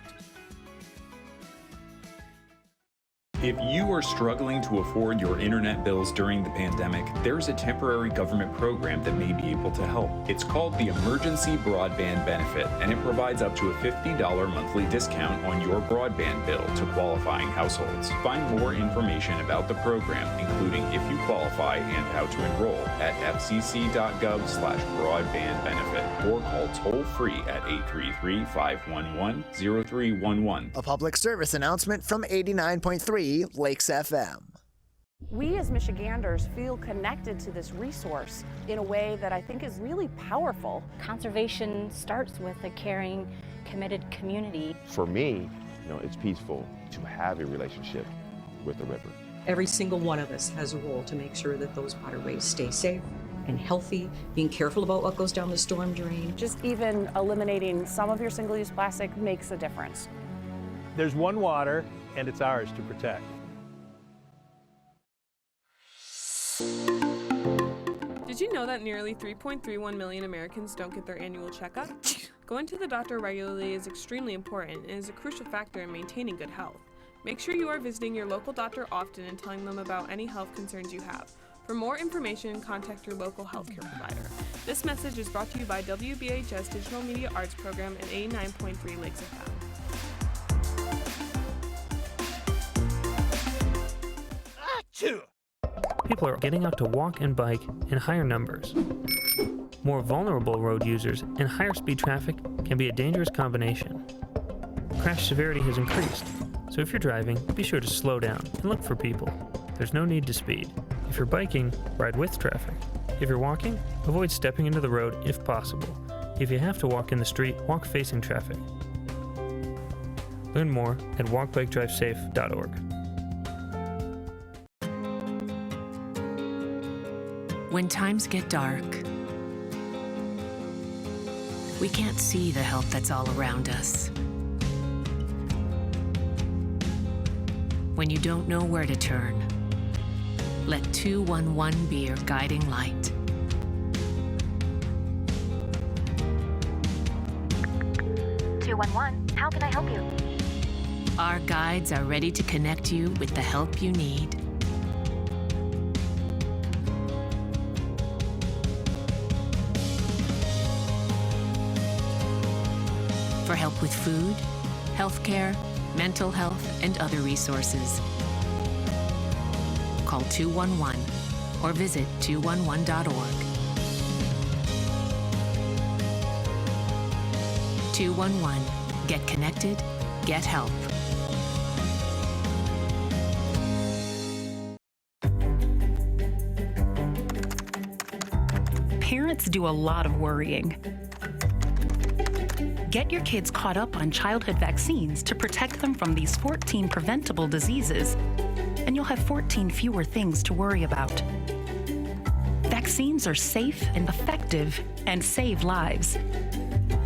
If you are struggling to afford your internet bills during the pandemic, there's a temporary government program that may be able to help. It's called the Emergency Broadband Benefit, and it provides up to a $50 monthly discount on your broadband bill to qualifying households. Find more information about the program, including if you qualify and how to enroll, at fcc.gov/broadbandbenefit or call toll-free at 833-511-0311. A public service announcement from 89.3 Lakes FM. We as Michiganders feel connected to this resource in a way that I think is really powerful. Conservation starts with a caring, committed community. For me, it's peaceful to have a relationship with the river. Every single one of us has a role to make sure that those waterways stay safe and healthy, being careful about what goes down the storm drain. Just even eliminating some of your single-use plastic makes a difference. There's one water, and it's ours to protect. Did you know that nearly 3.31 million Americans don't get their annual checkup? Going to the doctor regularly is extremely important and is a crucial factor in maintaining good health. Make sure you are visiting your local doctor often and telling them about any health concerns you have. For more information, contact your local healthcare provider. This message is brought to you by WBHS Digital Media Arts Program and 89.3 Lakes FM. People are getting out to walk and bike in higher numbers. More vulnerable road users and higher speed traffic can be a dangerous combination. Crash severity has increased, so if you're driving, be sure to slow down and look for people. There's no need to speed. If you're biking, ride with traffic. If you're walking, avoid stepping into the road if possible. If you have to walk in the street, walk facing traffic. Learn more at walkbikedrivesafe.org. When times get dark, we can't see the help that's all around us. When you don't know where to turn, let 211 be your guiding light. How can I help you? Our guides are ready to connect you with the help you need. For help with food, healthcare, mental health, and other resources. Call 211 or visit 211.org. 211. Get connected, get help. Parents do a lot of worrying. Get your kids caught up on childhood vaccines to protect them from these 14 preventable diseases, and you'll have 14 fewer things to worry about. Vaccines are safe and effective and save lives.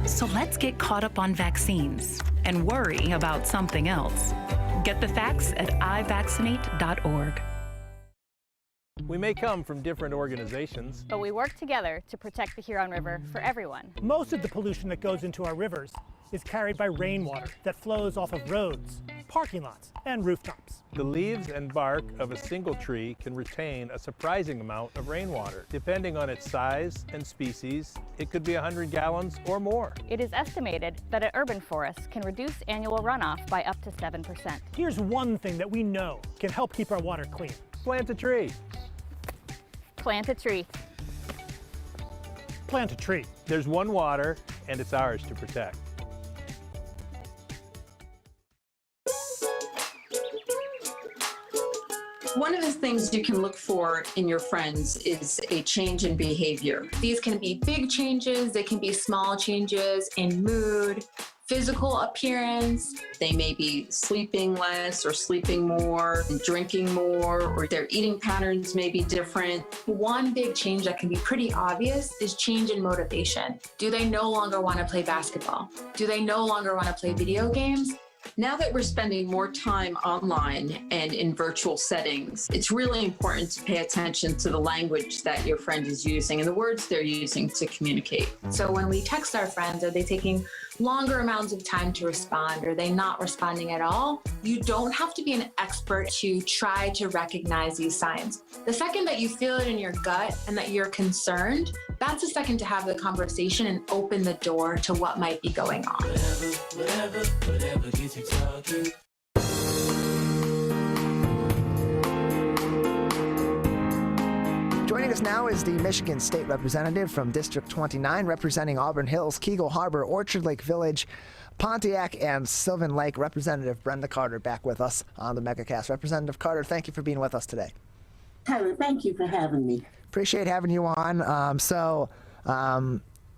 So let's get caught up on vaccines and worry about something else. Get the facts at ivaccinate.org. We may come from different organizations, but we work together to protect the Huron River for everyone. Most of the pollution that goes into our rivers is carried by rainwater that flows off of roads, parking lots and rooftops. The leaves and bark of a single tree can retain a surprising amount of rainwater. Depending on its size and species, it could be 100 gallons or more. It is estimated that an urban forest can reduce annual runoff by up to 7%. Here's one thing that we know can help keep our water clean. Plant a tree. Plant a tree. Plant a tree. There's one water, and it's ours to protect. One of the things you can look for in your friends is a change in behavior. These can be big changes, they can be small changes in mood, physical appearance. They may be sleeping less or sleeping more, drinking more, or their eating patterns may be different. One big change that can be pretty obvious is change in motivation. Do they no longer want to play basketball? Do they no longer want to play video games? Now that we're spending more time online and in virtual settings, it's really important to pay attention to the language that your friend is using and the words they're using to communicate. So when we text our friends, are they taking longer amounts of time to respond? Are they not responding at all? You don't have to be an expert to try to recognize these signs. The second that you feel it in your gut and that you're concerned, that's the second to have the conversation and open the door to what might be going on. Whatever gets you talking. Joining us now is the Michigan State Representative from District 29, representing Auburn Hills, Kegel Harbor, Orchard Lake Village, Pontiac, and Sylvan Lake. Representative Brenda Carter back with us on the Megacast. Representative Carter, thank you for being with us today. Tyler, thank you for having me. Appreciate having you on.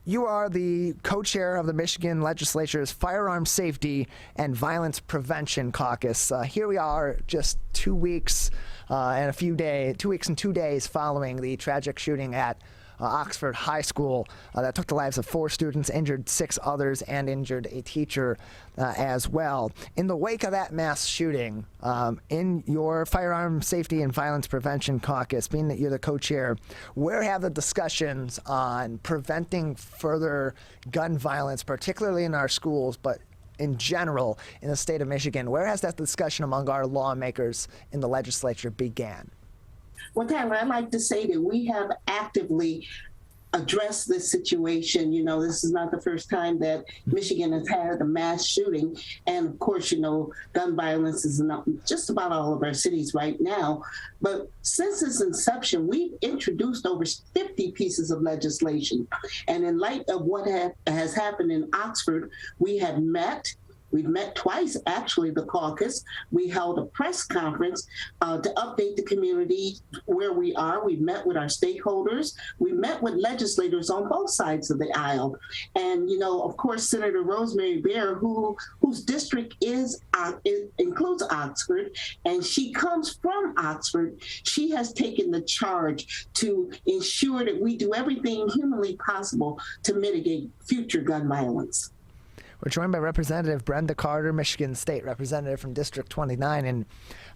You are the co-chair of the Michigan Legislature's Firearm Safety and Violence Prevention Caucus. Here we are, just 2 weeks and 2 weeks and 2 days following the tragic shooting at Oxford High School that took the lives of 4 students, injured 6 others, and injured a teacher as well. In the wake of that mass shooting, in your Firearm Safety and Violence Prevention Caucus, being that you're the co-chair, where have the discussions on preventing further gun violence, particularly in our schools, but in general in the state of Michigan, where has that discussion among our lawmakers in the legislature began? Well, Tyler, I'd like to say that we have actively addressed this situation. You know, this is not the first time that Michigan has had a mass shooting. And of course, you know, gun violence is in just about all of our cities right now. But since its inception, we've introduced over 50 pieces of legislation. And in light of what has happened in Oxford, We've met twice, actually, the caucus. We held a press conference to update the community where we are. We've met with our stakeholders. We met with legislators on both sides of the aisle. And, you know, of course, Senator Rosemary Bear, whose district includes Oxford, and she comes from Oxford, she has taken the charge to ensure that we do everything humanly possible to mitigate future gun violence. We're joined by Representative Brenda Carter, Michigan State Representative from District 29.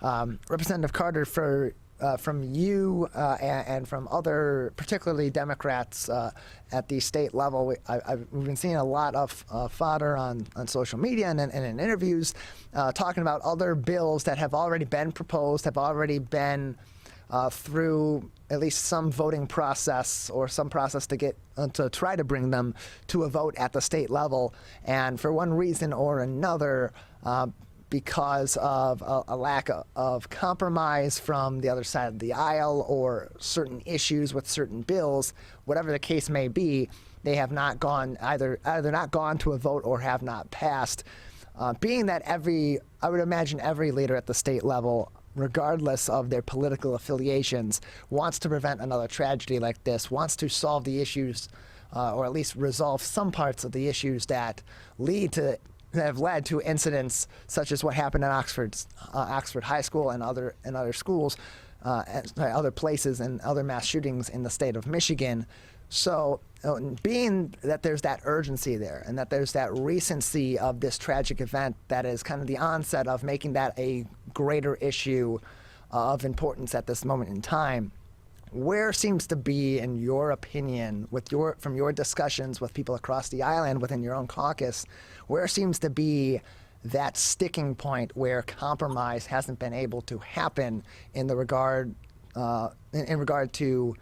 And Representative Carter, from you and from other, particularly Democrats at the state level, we've been seeing a lot of fodder on social media and in interviews talking about other bills that have already been proposed, have already been through at least some voting process or some process to get to try to bring them to a vote at the state level. And for one reason or another, because of a lack of compromise from the other side of the aisle or certain issues with certain bills, whatever the case may be, they have not gone either not gone to a vote or have not passed. Being that I would imagine every leader at the state level, regardless of their political affiliations, wants to prevent another tragedy like this, wants to solve the issues or at least resolve some parts of the issues that have led to incidents such as what happened at Oxford High School and other schools, other places and other mass shootings in the state of Michigan. So being that there's that urgency there and that there's that recency of this tragic event that is kind of the onset of making that a greater issue of importance at this moment in time, where seems to be, in your opinion, from your discussions with people across the aisle and within your own caucus, where seems to be that sticking point where compromise hasn't been able to happen in regard to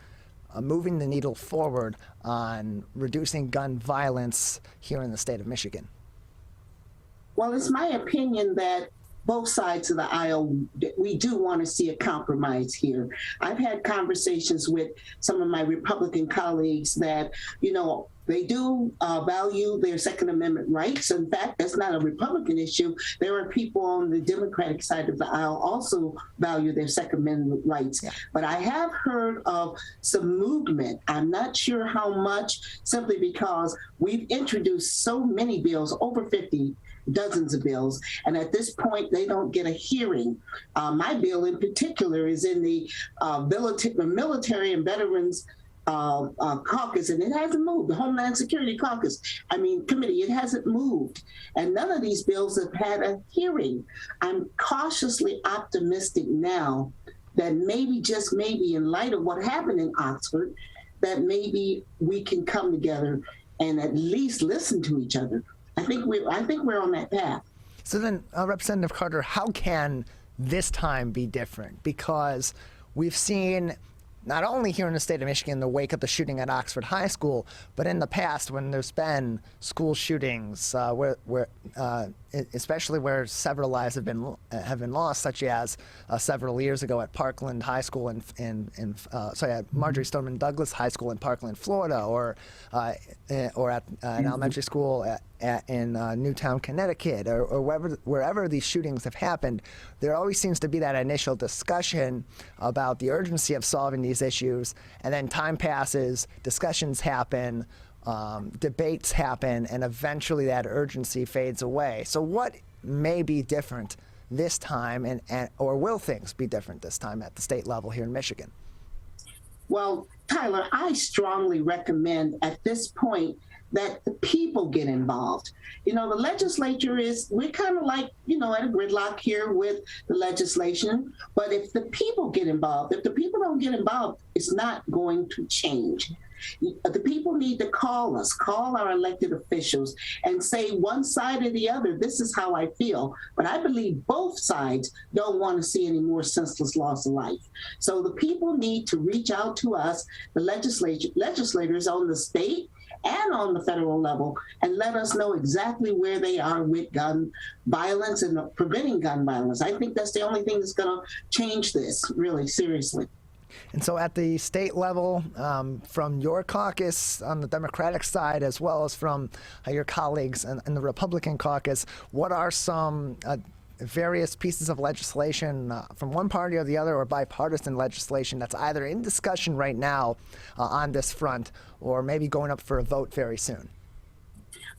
moving the needle forward on reducing gun violence here in the state of Michigan? Well, it's my opinion that both sides of the aisle, we do want to see a compromise here. I've had conversations with some of my Republican colleagues that, they do value their Second Amendment rights. In fact, that's not a Republican issue. There are people on the Democratic side of the aisle also value their Second Amendment rights. Yeah. But I have heard of some movement. I'm not sure how much, simply because we've introduced so many bills, over 50, dozens of bills, and at this point they don't get a hearing. My bill in particular is in the Military and Veterans Caucus, and it hasn't moved. The Homeland Security Committee, it hasn't moved. And none of these bills have had a hearing. I'm cautiously optimistic now that maybe, just maybe, in light of what happened in Oxford, that maybe we can come together and at least listen to each other. I think we're on that path. So then, Representative Carter, how can this time be different? Because we've seen, not only here in the state of Michigan, the wake of the shooting at Oxford High School, but in the past when there's been school shootings, especially where several lives have been lost, such as several years ago at Parkland High School at Marjorie Stoneman Douglas High School in Parkland, Florida, or at an elementary school in Newtown, Connecticut, or wherever these shootings have happened. There always seems to be that initial discussion about the urgency of solving these issues, and then time passes, discussions happen, debates happen, and eventually that urgency fades away. So what may be different this time, or will things be different this time at the state level here in Michigan? Well, Tyler, I strongly recommend at this point that the people get involved. The legislature we're kind of like, at a gridlock here with the legislation. But if the people get involved, if the people don't get involved, it's not going to change. The people need to call us, call our elected officials, and say one side or the other, this is how I feel. But I believe both sides don't want to see any more senseless loss of life. So the people need to reach out to us, the legislators on the state and on the federal level, and let us know exactly where they are with gun violence and preventing gun violence. I think that's the only thing that's going to change this, really, seriously. And so at the state level, from your caucus on the Democratic side, as well as from your colleagues in the Republican caucus, what are some various pieces of legislation from one party or the other, or bipartisan legislation that's either in discussion right now on this front, or maybe going up for a vote very soon?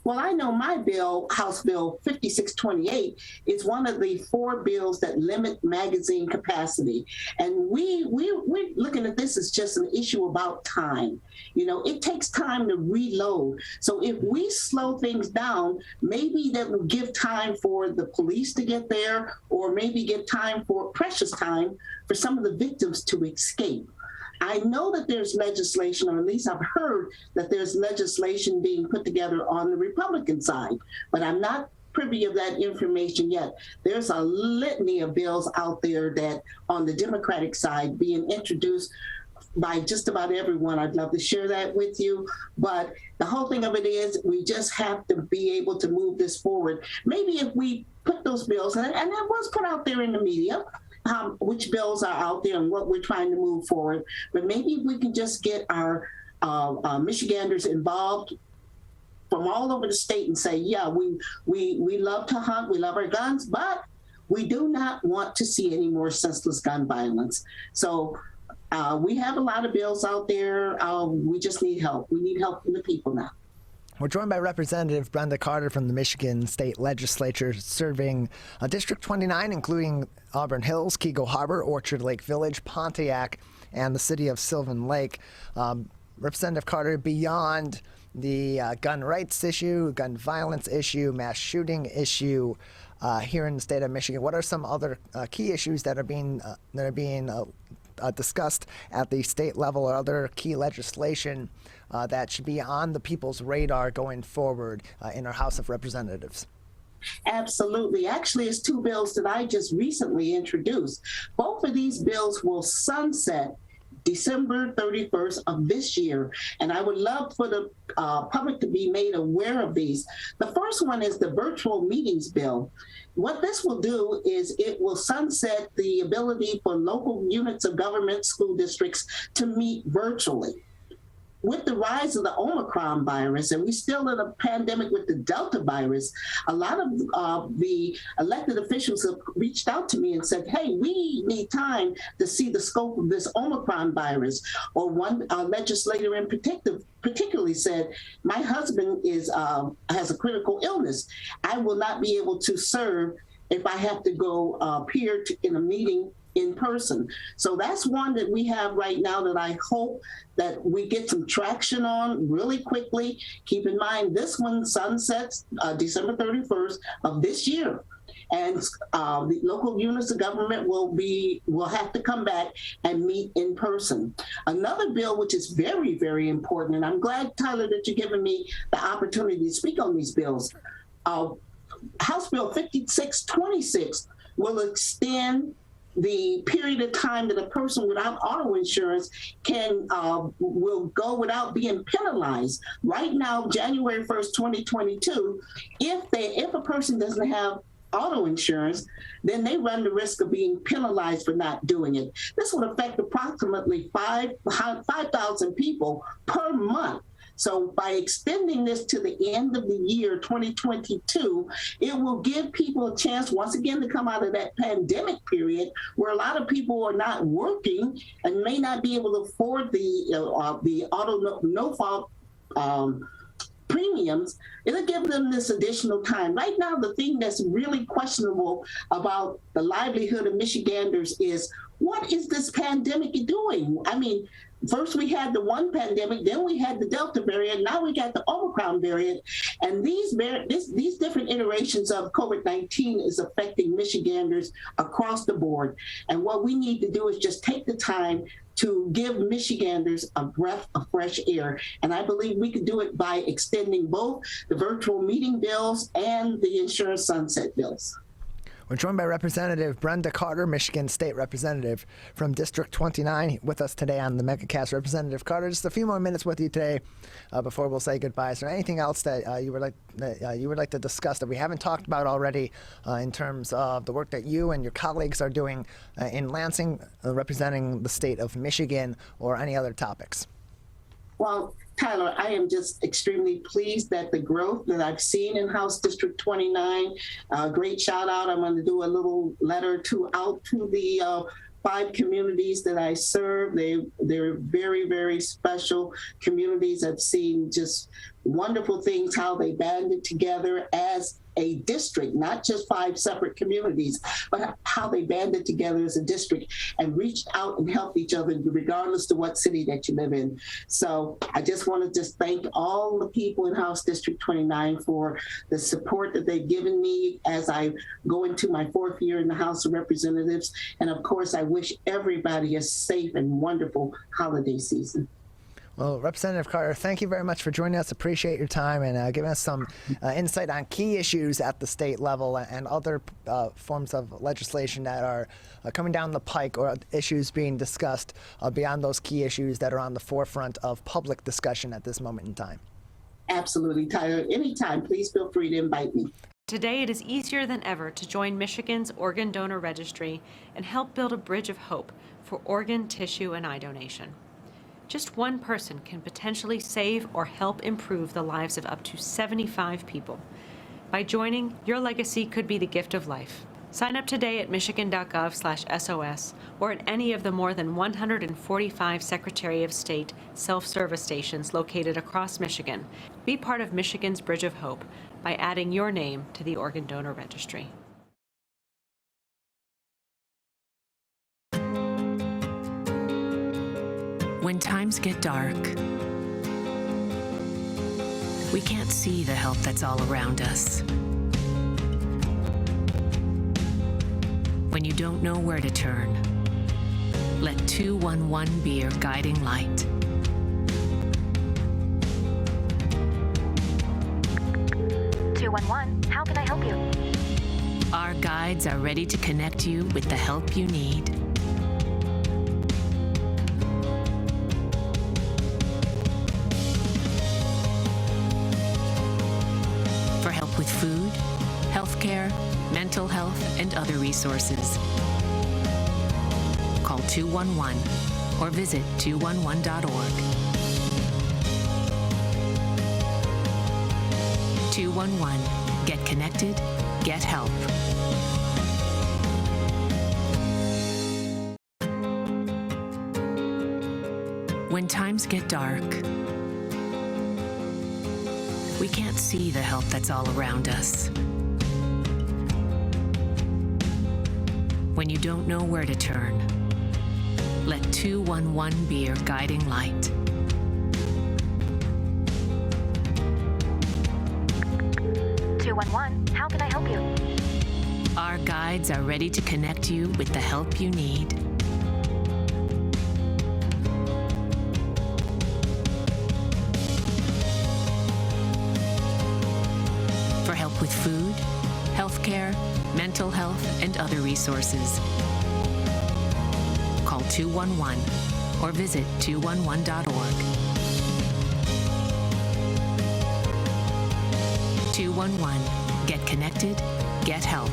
Well, I know my bill, House Bill 5628, is one of the 4 bills that limit magazine capacity. And we're looking at this as just an issue about time. It takes time to reload. So if we slow things down, maybe that will give time for the police to get there, or maybe give precious time for some of the victims to escape. I know that there's legislation, or at least I've heard that there's legislation being put together on the Republican side, but I'm not privy of that information yet. There's a litany of bills out there that on the Democratic side being introduced by just about everyone. I'd love to share that with you. But the whole thing of it is we just have to be able to move this forward. Maybe if we put those bills, and it was put out there in the media, which bills are out there and what we're trying to move forward. But maybe we can just get our Michiganders involved from all over the state and say, yeah, we love to hunt, we love our guns, but we do not want to see any more senseless gun violence. So we have a lot of bills out there. We just need help. We need help from the people now. We're joined by Representative Brenda Carter from the Michigan State Legislature, serving District 29, including Auburn Hills, Keego Harbor, Orchard Lake Village, Pontiac, and the city of Sylvan Lake. Representative Carter, beyond the gun rights issue, gun violence issue, mass shooting issue here in the state of Michigan, what are some other key issues that are being discussed at the state level, or other key legislation that should be on the people's radar going forward in our House of Representatives? Absolutely. Actually, it's two bills that I just recently introduced. Both of these bills will sunset December 31st of this year, and I would love for the public to be made aware of these. The first one is the virtual meetings bill. What this will do is it will sunset the ability for local units of government school districts to meet virtually. With the rise of the Omicron virus, and we're still in a pandemic with the Delta virus, a lot of the elected officials have reached out to me and said, hey, we need time to see the scope of this Omicron virus. Or one legislator in particularly said, my husband has a critical illness. I will not be able to serve if I have to go appear in a meeting in person. So that's one that we have right now that I hope that we get some traction on really quickly. Keep in mind, this one sunsets December 31st of this year. And the local units of government will have to come back and meet in person. Another bill, which is very, very important, and I'm glad, Tyler, that you're giving me the opportunity to speak on these bills. House Bill 5626 will extend the period of time that a person without auto insurance will go without being penalized. Right now, January 1st, 2022, if a person doesn't have auto insurance, then they run the risk of being penalized for not doing it. This would affect approximately 5,000 people per month. So by extending this to the end of the year 2022, it will give people a chance once again to come out of that pandemic period where a lot of people are not working and may not be able to afford the auto no-fault premiums. It'll give them this additional time. Right now, the thing that's really questionable about the livelihood of Michiganders is, what is this pandemic doing? I mean, first we had the one pandemic, then we had the Delta variant, now we got the Omicron variant, and these different iterations of COVID-19 is affecting Michiganders across the board. And what we need to do is just take the time to give Michiganders a breath of fresh air. And I believe we could do it by extending both the virtual meeting bills and the insurance sunset bills. We're joined by Representative Brenda Carter, Michigan State Representative from District 29, with us today on the Megacast. Representative Carter, just a few more minutes with you today before we'll say goodbye. Is there anything else that you would like to discuss that we haven't talked about already in terms of the work that you and your colleagues are doing in Lansing, representing the state of Michigan, or any other topics? Well, Tyler, I am just extremely pleased that the growth that I've seen in House District 29, great shout out. I'm going to do a little letter out to the 5 communities that I serve. They're very, very special communities. I've seen just wonderful things, how they banded together as a district, not just 5 separate communities, but how they banded together as a district and reached out and helped each other regardless of what city that you live in. So I just want to thank all the people in House District 29 for the support that they've given me as I go into my 4th year in the House of Representatives. And of course, I wish everybody a safe and wonderful holiday season. Well, Representative Carter, thank you very much for joining us. Appreciate your time and giving us some insight on key issues at the state level and other forms of legislation that are coming down the pike, or issues being discussed beyond those key issues that are on the forefront of public discussion at this moment in time. Absolutely, Tyler. Anytime, please feel free to invite me. Today, it is easier than ever to join Michigan's Organ Donor Registry and help build a bridge of hope for organ, tissue, and eye donation. Just one person can potentially save or help improve the lives of up to 75 people. By joining, your legacy could be the gift of life. Sign up today at michigan.gov/SOS or at any of the more than 145 Secretary of State self-service stations located across Michigan. Be part of Michigan's Bridge of Hope by adding your name to the Organ Donor Registry. When times get dark, we can't see the help that's all around us. When you don't know where to turn, let 211 be your guiding light. 211, how can I help you? Our guides are ready to connect you with the help you need. For help with food, healthcare, mental health, and other resources. Call 211 or visit 211.org. 211. Get connected, get help. When times get dark, we can't see the help that's all around us. When you don't know where to turn, let 211 be your guiding light. 211, how can I help you? Our guides are ready to connect you with the help you need. For help with food, healthcare, mental health, and other resources. Call 211 or visit 211.org. 211. Get connected, get help.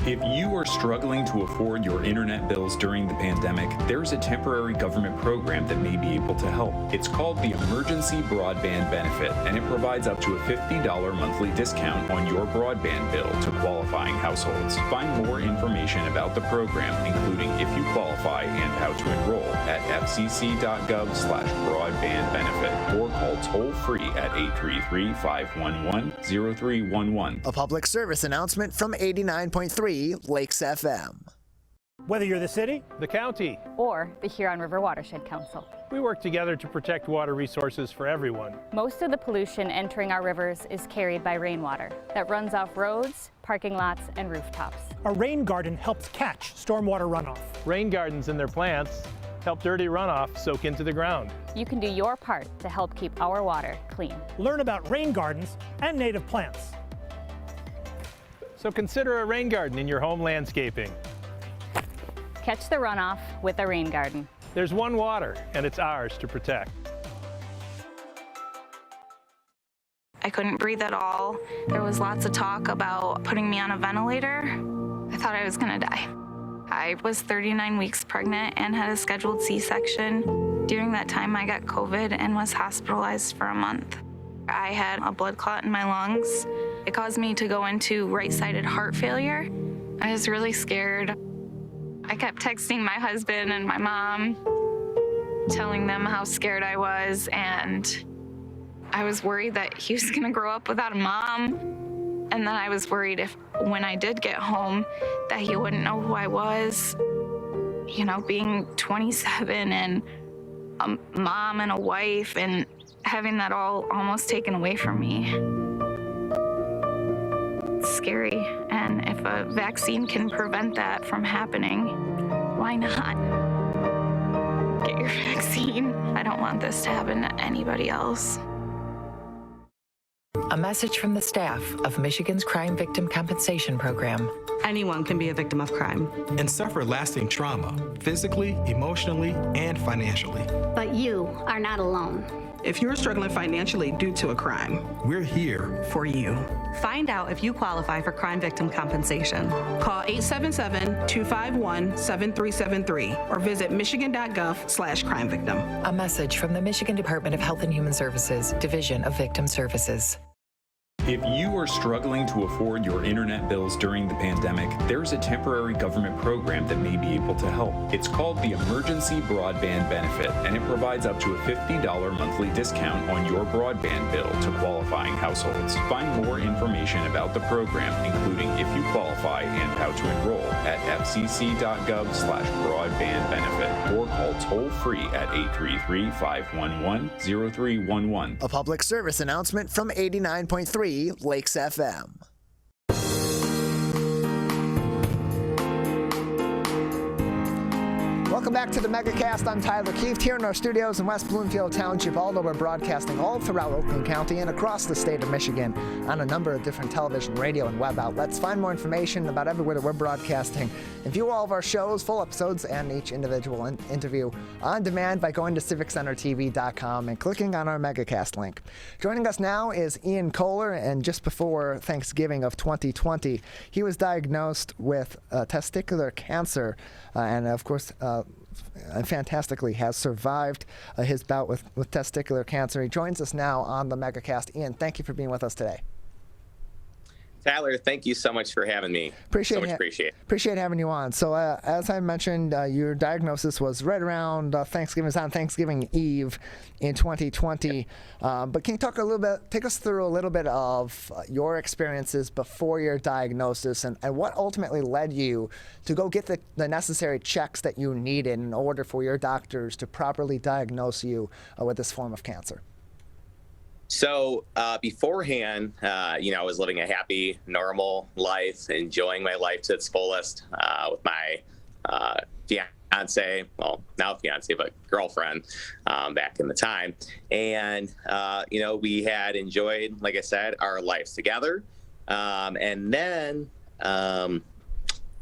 If you are struggling to afford your internet bills during the pandemic, there's a temporary government program that may be able to help. It's called the Emergency Broadband Benefit, and it provides up to a $50 monthly discount on your broadband bill to qualifying households. Find more information about the program, including if you qualify and how to enroll, at fcc.gov/broadbandbenefit or call toll-free at 833-511-0311. A public service announcement from 89.3 Lakes FM. Whether you're the city, the county, or the Huron River Watershed Council, we work together to protect water resources for everyone. Most of the pollution entering our rivers is carried by rainwater that runs off roads, parking lots, and rooftops. a rain garden helps catch stormwater runoff. Rain gardens and their plants help dirty runoff soak into the ground. You can do your part to help keep our water clean. Learn about rain gardens and native plants. So consider a rain garden in your home landscaping. Catch the runoff with a rain garden. There's one water, and it's ours to protect. I couldn't breathe at all. There was lots of talk about putting me on a ventilator. I thought I was gonna die. I was 39 weeks pregnant and had a scheduled C-section. During that time, I got COVID and was hospitalized for a month. I had a blood clot in my lungs. It caused me to go into right-sided heart failure. I was really scared. I kept texting my husband and my mom, telling them how scared I was, and I was worried that he was gonna grow up without a mom. And then I was worried if, when I did get home, that he wouldn't know who I was. You know, being 27 and a mom and a wife and having that all almost taken away from me. It's scary, and if a vaccine can prevent that from happening, why not? Get your vaccine. I don't want this to happen to anybody else. A message from the staff of Michigan's Crime Victim Compensation Program. Anyone can be a victim of crime and suffer lasting trauma, physically, emotionally, and financially. But you are not alone. If you're struggling financially due to a crime, we're here for you. Find out if you qualify for crime victim compensation. Call 877-251-7373 or visit michigan.gov/crime-victim. A message from the Michigan Department of Health and Human Services, Division of Victim Services. If you are struggling to afford your internet bills during the pandemic, there's a temporary government program that may be able to help. It's called the Emergency Broadband Benefit, and it provides up to a $50 monthly discount on your broadband bill to qualifying households. Find more information about the program, including if you qualify and how to enroll, at fcc.gov/broadbandbenefit or call toll-free at 833-511-0311. A public service announcement from 89.3 Lakes FM. Welcome back to the Megacast. I'm Tyler Keefe here in our studios in West Bloomfield Township, although we're broadcasting all throughout Oakland County and across the state of Michigan on a number of different television, radio, and web outlets. Find more information about everywhere that we're broadcasting and view all of our shows, full episodes, and each individual interview on demand by going to civiccentertv.com and clicking on our Megacast link. Joining us now is Ian Kohler, and just before Thanksgiving of 2020, he was diagnosed with testicular cancer, and of course, fantastically has survived his bout with testicular cancer. He joins us now on the Megacast. Ian, thank you for being with us today. Tyler, thank you so much for having me. Appreciate having you on. So as I mentioned, your diagnosis was right around Thanksgiving. It was on Thanksgiving Eve in 2020. But can you take us through a little bit of your experiences before your diagnosis and what ultimately led you to go get the necessary checks that you needed in order for your doctors to properly diagnose you with this form of cancer? So beforehand, I was living a happy, normal life, enjoying my life to its fullest with my fiance, well, now fiance, but girlfriend back in the time. And, we had enjoyed, like I said, our lives together. And then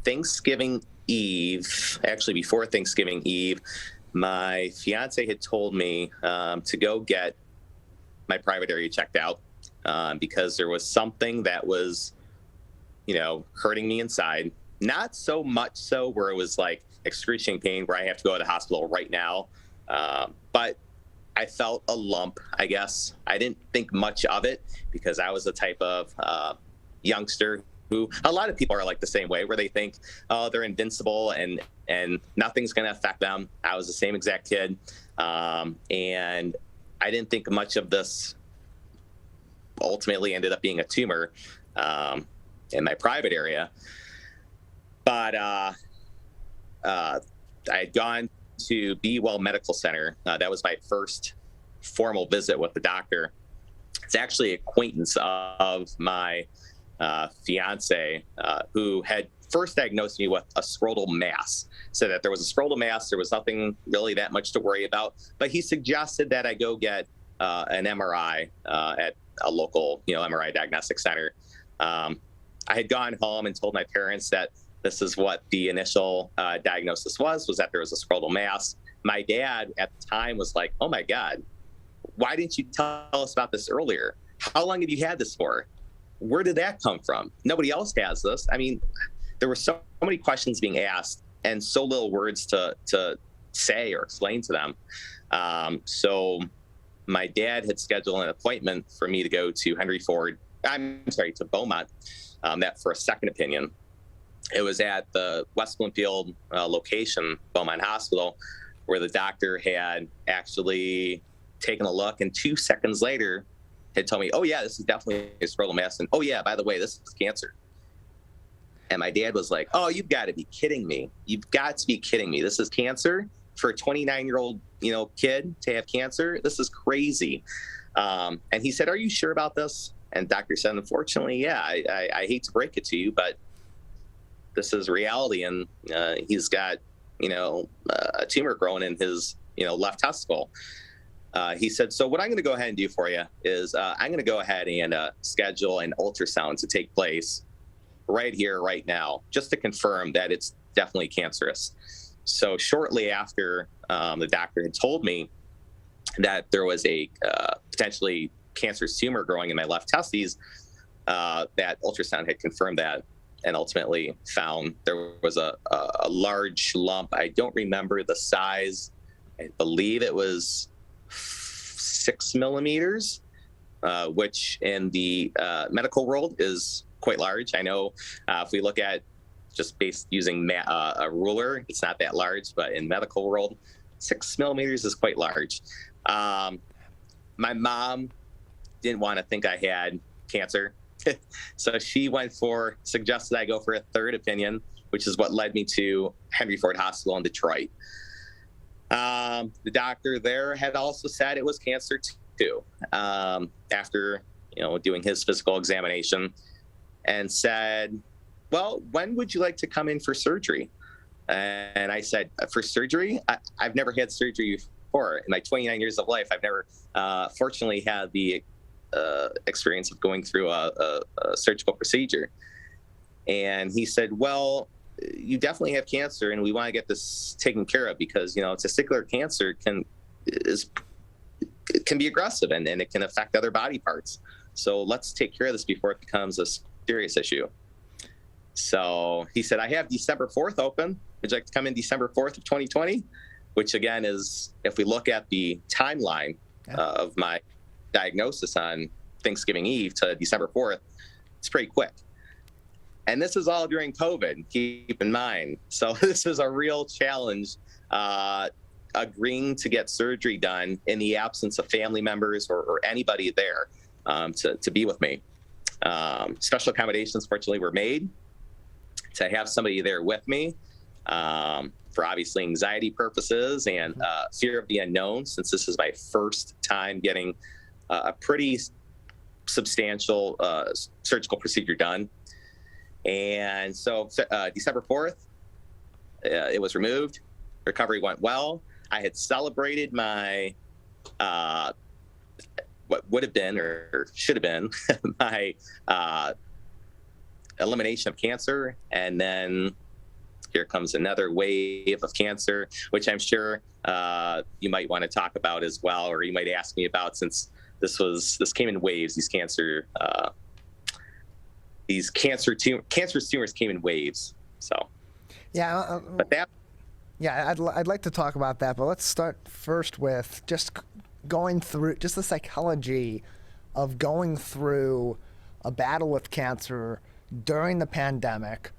Thanksgiving Eve, actually before Thanksgiving Eve, my fiance had told me to go get my private area checked out because there was something that was, hurting me inside. Not so much so where it was like excruciating pain where I have to go to the hospital right now. But I felt a lump, I guess. I didn't think much of it because I was the type of youngster who a lot of people are like the same way, where they think, oh, they're invincible and nothing's going to affect them. I was the same exact kid. And I didn't think much of this. Ultimately ended up being a tumor in my private area. But I had gone to Be Well Medical Center. That was my first formal visit with the doctor. It's actually an acquaintance of my fiance who had first diagnosed me with a scrotal mass. Said that there was a scrotal mass. There was nothing really that much to worry about. But he suggested that I go get an MRI at a local, MRI diagnostic center. I had gone home and told my parents that this is what the initial diagnosis was that there was a scrotal mass. My dad at the time was like, oh my God, why didn't you tell us about this earlier? How long have you had this for? Where did that come from? Nobody else has this. I mean, there were so many questions being asked and so little words to say or explain to them. So my dad had scheduled an appointment for me to go to to Beaumont, that for a second opinion. It was at the West Bloomfield location, Beaumont Hospital, where the doctor had actually taken a look and 2 seconds later had told me, oh yeah, this is definitely a scrotal mass. And oh yeah, by the way, this is cancer. And my dad was like, oh, you've got to be kidding me. You've got to be kidding me. This is cancer for a 29-year-old, kid to have cancer. This is crazy. And he said, are you sure about this? And doctor said, unfortunately, yeah, I hate to break it to you, but this is reality. And he's got, a tumor growing in his, left testicle. He said, so what I'm going to go ahead and do for you is I'm going to go ahead and schedule an ultrasound to take place right here, right now, just to confirm that it's definitely cancerous. So shortly after the doctor had told me that there was a potentially cancerous tumor growing in my left testes, that ultrasound had confirmed that and ultimately found there was a large lump. I don't remember the size. I believe it was 6 millimeters, which in the medical world is quite large. I know if we look at just based using a ruler, it's not that large, but in medical world, 6 millimeters is quite large. My mom didn't want to think I had cancer. So she suggested I go for a third opinion, which is what led me to Henry Ford Hospital in Detroit. The doctor there had also said it was cancer too, after, doing his physical examination, and said, well, when would you like to come in for surgery? And I said, for surgery? I've never had surgery before. In my 29 years of life, I've never, fortunately, had the experience of going through a surgical procedure. And he said, well, you definitely have cancer, and we want to get this taken care of because, testicular cancer can be aggressive and it can affect other body parts. So let's take care of this before it becomes a serious issue. So he said, I have December 4th open. Would you like to come in December 4th of 2020? Which again is, if we look at the timeline of my diagnosis on Thanksgiving Eve to December 4th, it's pretty quick. And this is all during COVID, keep in mind. So this is a real challenge, agreeing to get surgery done in the absence of family members or anybody there to be with me. Special accommodations, fortunately, were made to have somebody there with me for obviously anxiety purposes and fear of the unknown, since this is my first time getting a pretty substantial surgical procedure done. And so December 4th, it was removed. Recovery went well. I had celebrated my what would have been or should have been my elimination of cancer, and then here comes another wave of cancer, which I'm sure you might want to talk about as well, or you might ask me about, since this came in waves. These cancerous tumors came in waves. So yeah, I'd like to talk about that, but let's start first with just going through just the psychology of going through a battle with cancer during the pandemic,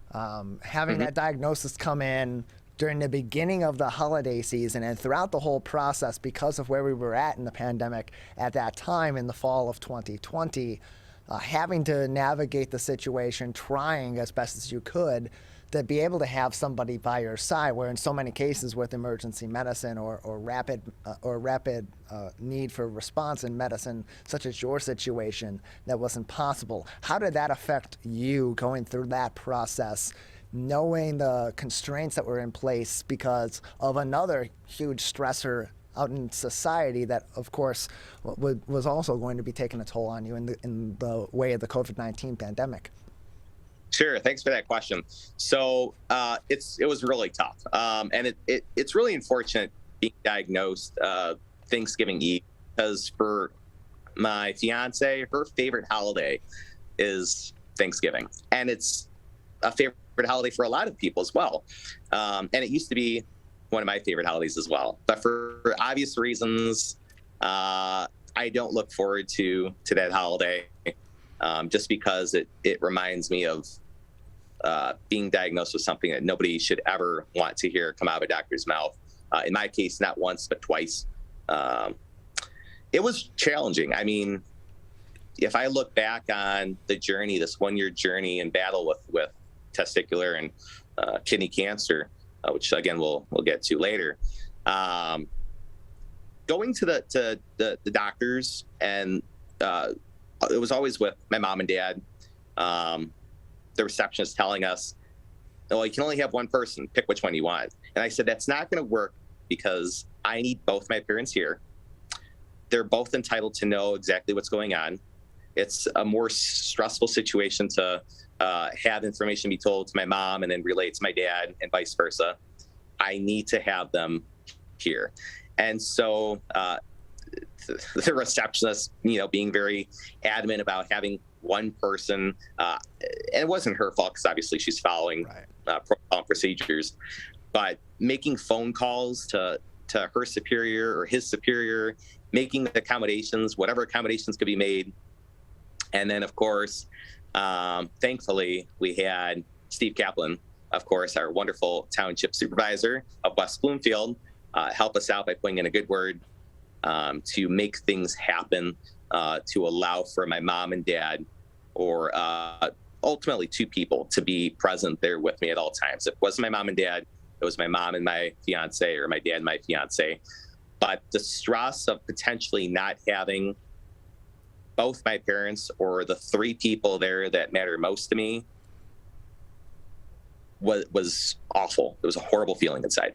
having that diagnosis come in during the beginning of the holiday season and throughout the whole process because of where we were at in the pandemic at that time in the fall of 2020, having to navigate the situation, trying as best as you could to be able to have somebody by your side, where in so many cases with emergency medicine or rapid need for response in medicine, such as your situation, that wasn't possible. How did that affect you going through that process, knowing the constraints that were in place because of another huge stressor out in society that, of course, was also going to be taking a toll on you in the way of the COVID-19 pandemic? Sure. Thanks for that question. So it was really tough. And it's really unfortunate being diagnosed Thanksgiving Eve, because for my fiance, her favorite holiday is Thanksgiving. And it's a favorite holiday for a lot of people as well. And it used to be one of my favorite holidays as well. But for obvious reasons, I don't look forward to that holiday. Just because it reminds me of being diagnosed with something that nobody should ever want to hear come out of a doctor's mouth. In my case, not once, but twice. It was challenging. I mean, if I look back on the journey, this 1-year journey in battle with testicular and kidney cancer, which again we'll get to later, going to the doctors, and it was always with my mom and dad. The receptionist telling us, well, you can only have one person, pick which one you want. And I said, that's not going to work, because I need both my parents here. They're both entitled to know exactly what's going on. It's a more stressful situation to have information be told to my mom and then relay it to my dad and vice versa. I need to have them here. And so the receptionist, being very adamant about having one person, and it wasn't her fault, because obviously she's following protocol and procedures, but making phone calls to her superior or his superior, making the accommodations, whatever accommodations could be made. And then, of course, thankfully, we had Steve Kaplan, of course, our wonderful township supervisor of West Bloomfield, help us out by putting in a good word to make things happen, to allow for my mom and dad, or ultimately two people, to be present there with me at all times. If it wasn't my mom and dad, it was my mom and my fiance, or my dad and my fiance. But the stress of potentially not having both my parents, or the three people there that matter most to me, was awful. It was a horrible feeling inside.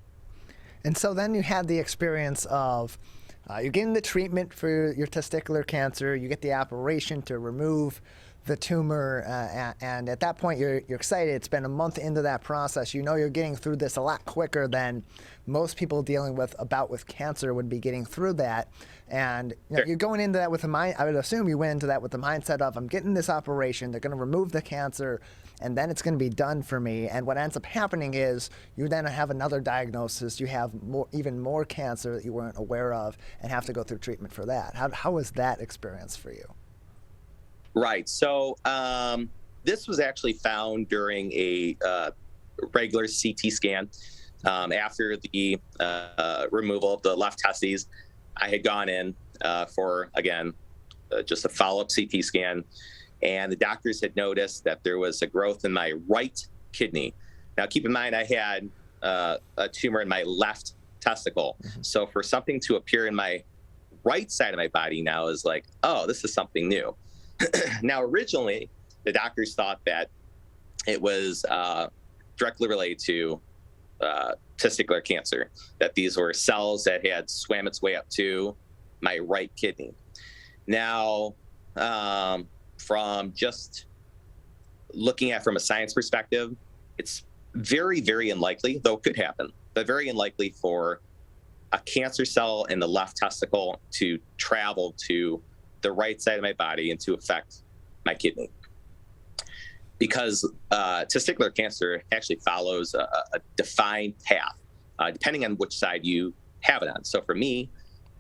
And so then you had the experience of you're getting the treatment for your testicular cancer, you get the operation to remove the tumor, and at that point you're excited. It's been a month into that process. You know you're getting through this a lot quicker than most people dealing with cancer would be getting through that. And you know, you're going into that with a mind. I would assume you went into that with the mindset of, I'm getting this operation, they're going to remove the cancer, and then it's going to be done for me. And what ends up happening is you then have another diagnosis. You have even more cancer that you weren't aware of and have to go through treatment for that. How was that experience for you? Right. So this was actually found during a regular CT scan. After the removal of the left testes, I had gone in for, again, just a follow-up CT scan. And the doctors had noticed that there was a growth in my right kidney. Now, keep in mind, I had a tumor in my left testicle. Mm-hmm. So for something to appear in my right side of my body now is like, oh, this is something new. Now, originally, the doctors thought that it was directly related to testicular cancer, that these were cells that had swam its way up to my right kidney. Now, from just looking at from a science perspective, it's very, very unlikely, though it could happen, but very unlikely for a cancer cell in the left testicle to travel to the right side of my body and to affect my kidney. Because testicular cancer actually follows a defined path, depending on which side you have it on. So for me,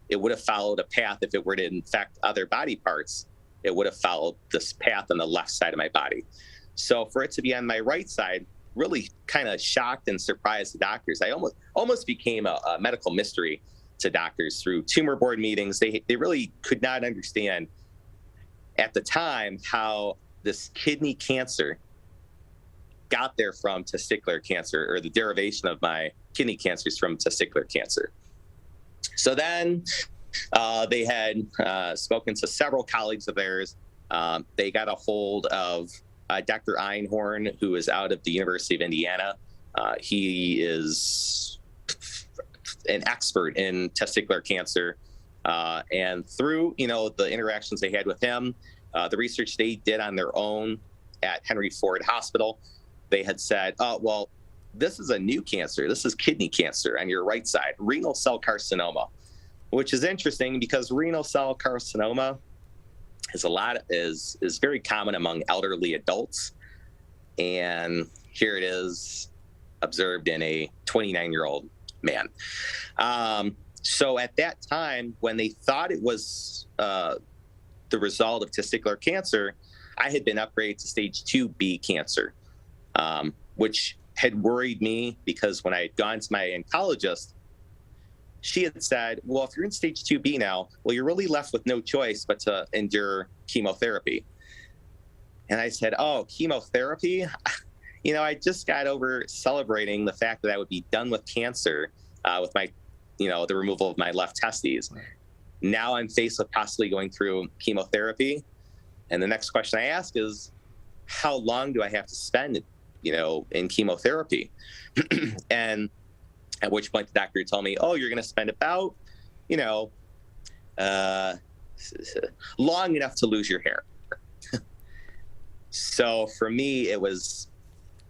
it would have followed a path. If it were to infect other body parts, it would have followed this path on the left side of my body. So for it to be on my right side really kind of shocked and surprised the doctors. I almost became a medical mystery to doctors through tumor board meetings. They really could not understand at the time how this kidney cancer got there from testicular cancer, or the derivation of my kidney cancers from testicular cancer. So then they had spoken to several colleagues of theirs. They got a hold of Dr. Einhorn, who is out of the University of Indiana. He is an expert in testicular cancer. And through, the interactions they had with him, the research they did on their own at Henry Ford Hospital, they had said, oh, well, this is a new cancer. This is kidney cancer on your right side, renal cell carcinoma, which is interesting because renal cell carcinoma is very common among elderly adults. And here it is observed in a 29-year-old man. So at that time, when they thought it was the result of testicular cancer, I had been upgraded to stage 2B cancer, which had worried me because when I had gone to my oncologist, she had said, well, if you're in stage 2B now, well, you're really left with no choice but to endure chemotherapy. And I said, oh, chemotherapy? I just got over celebrating the fact that I would be done with cancer with my, the removal of my left testes. Now I'm faced with possibly going through chemotherapy. And the next question I ask is, how long do I have to spend, in chemotherapy? And at which point the doctor told me, oh, you're going to spend about, long enough to lose your hair. So for me, it was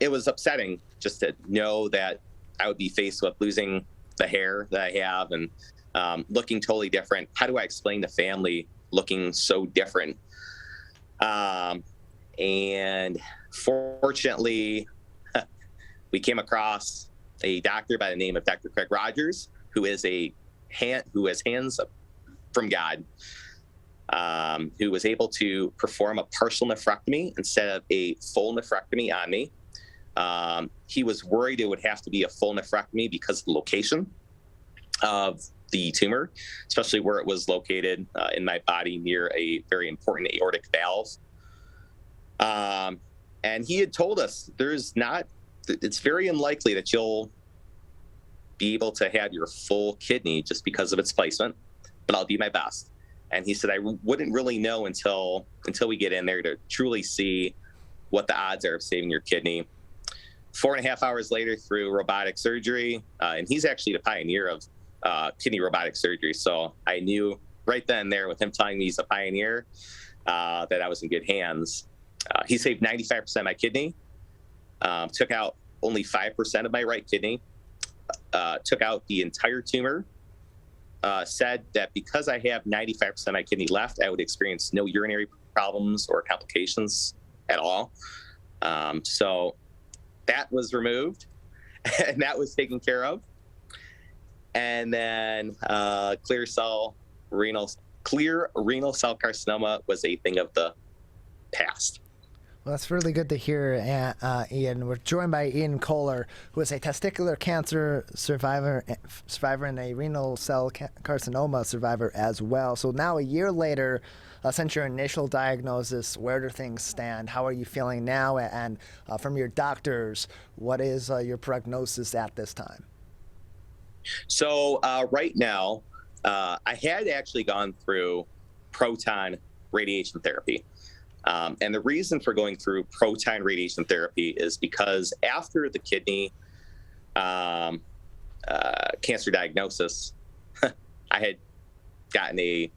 upsetting just to know that I would be faced with losing the hair that I have and looking totally different. How do I explain to family looking so different? And fortunately, we came across a doctor by the name of Dr. Craig Rogers, who has hands from God, who was able to perform a partial nephrectomy instead of a full nephrectomy on me. He was worried it would have to be a full nephrectomy because of the location of the tumor, especially where it was located in my body near a very important aortic valve. And he had told us it's very unlikely that you'll be able to have your full kidney just because of its placement, but I'll do my best. And he said, I wouldn't really know until we get in there to truly see what the odds are of saving your kidney. 4.5 hours later through robotic surgery. And he's actually the pioneer of kidney robotic surgery. So I knew right then and there with him telling me he's a pioneer that I was in good hands. He saved 95% of my kidney, took out only 5% of my right kidney, took out the entire tumor, said that because I have 95% of my kidney left, I would experience no urinary problems or complications at all. So that was removed and that was taken care of. And then clear renal cell carcinoma was a thing of the past. Well, that's really good to hear, Ian. We're joined by Ian Kohler, who is a testicular cancer survivor and a renal cell carcinoma survivor as well. So now a year later, since your initial diagnosis, where do things stand? How are you feeling now? And from your doctors, what is your prognosis at this time? So right now, I had actually gone through proton radiation therapy. And the reason for going through proton radiation therapy is because after the kidney cancer diagnosis, I had gotten a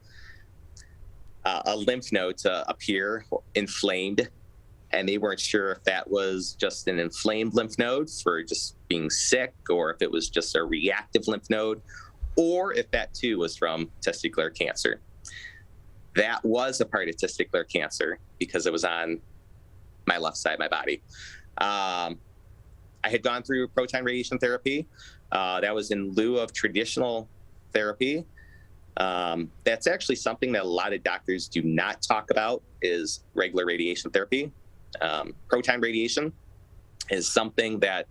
lymph node to appear inflamed, and they weren't sure if that was just an inflamed lymph node for just being sick, or if it was just a reactive lymph node, or if that too was from testicular cancer. That was a part of testicular cancer because it was on my left side of my body. I had gone through proton radiation therapy. That was in lieu of traditional therapy. That's actually something that a lot of doctors do not talk about, is regular radiation therapy. Proton radiation is something that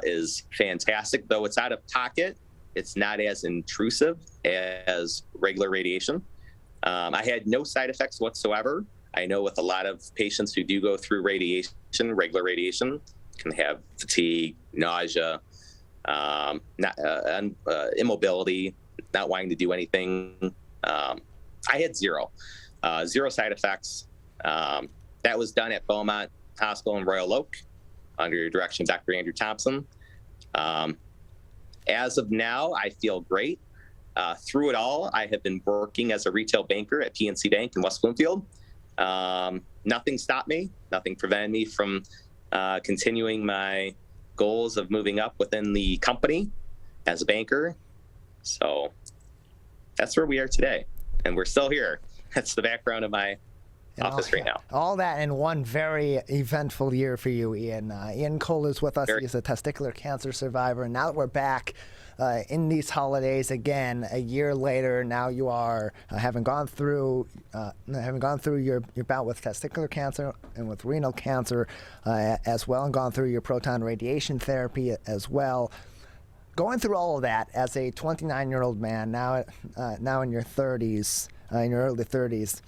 is fantastic, though it's out of pocket. It's not as intrusive as regular radiation. I had no side effects whatsoever. I know with a lot of patients who do go through radiation, regular radiation, can have fatigue, nausea, immobility, not wanting to do anything. I had zero side effects. That was done at Beaumont Hospital in Royal Oak under the direction of Dr. Andrew Thompson. As of now, I feel great. Through it all, I have been working as a retail banker at PNC Bank in West Bloomfield. Nothing stopped me. Nothing prevented me from continuing my goals of moving up within the company as a banker. So that's where we are today. And we're still here. That's the background of my office right now. All that in one very eventful year for you, Ian. Ian Kohler is with us. He's a testicular cancer survivor. And now that we're back in these holidays again, a year later, now you are having gone through your bout with testicular cancer and with renal cancer as well, and gone through your proton radiation therapy as well. Going through all of that as a 29-year-old man, now in your 30s, in your early 30s,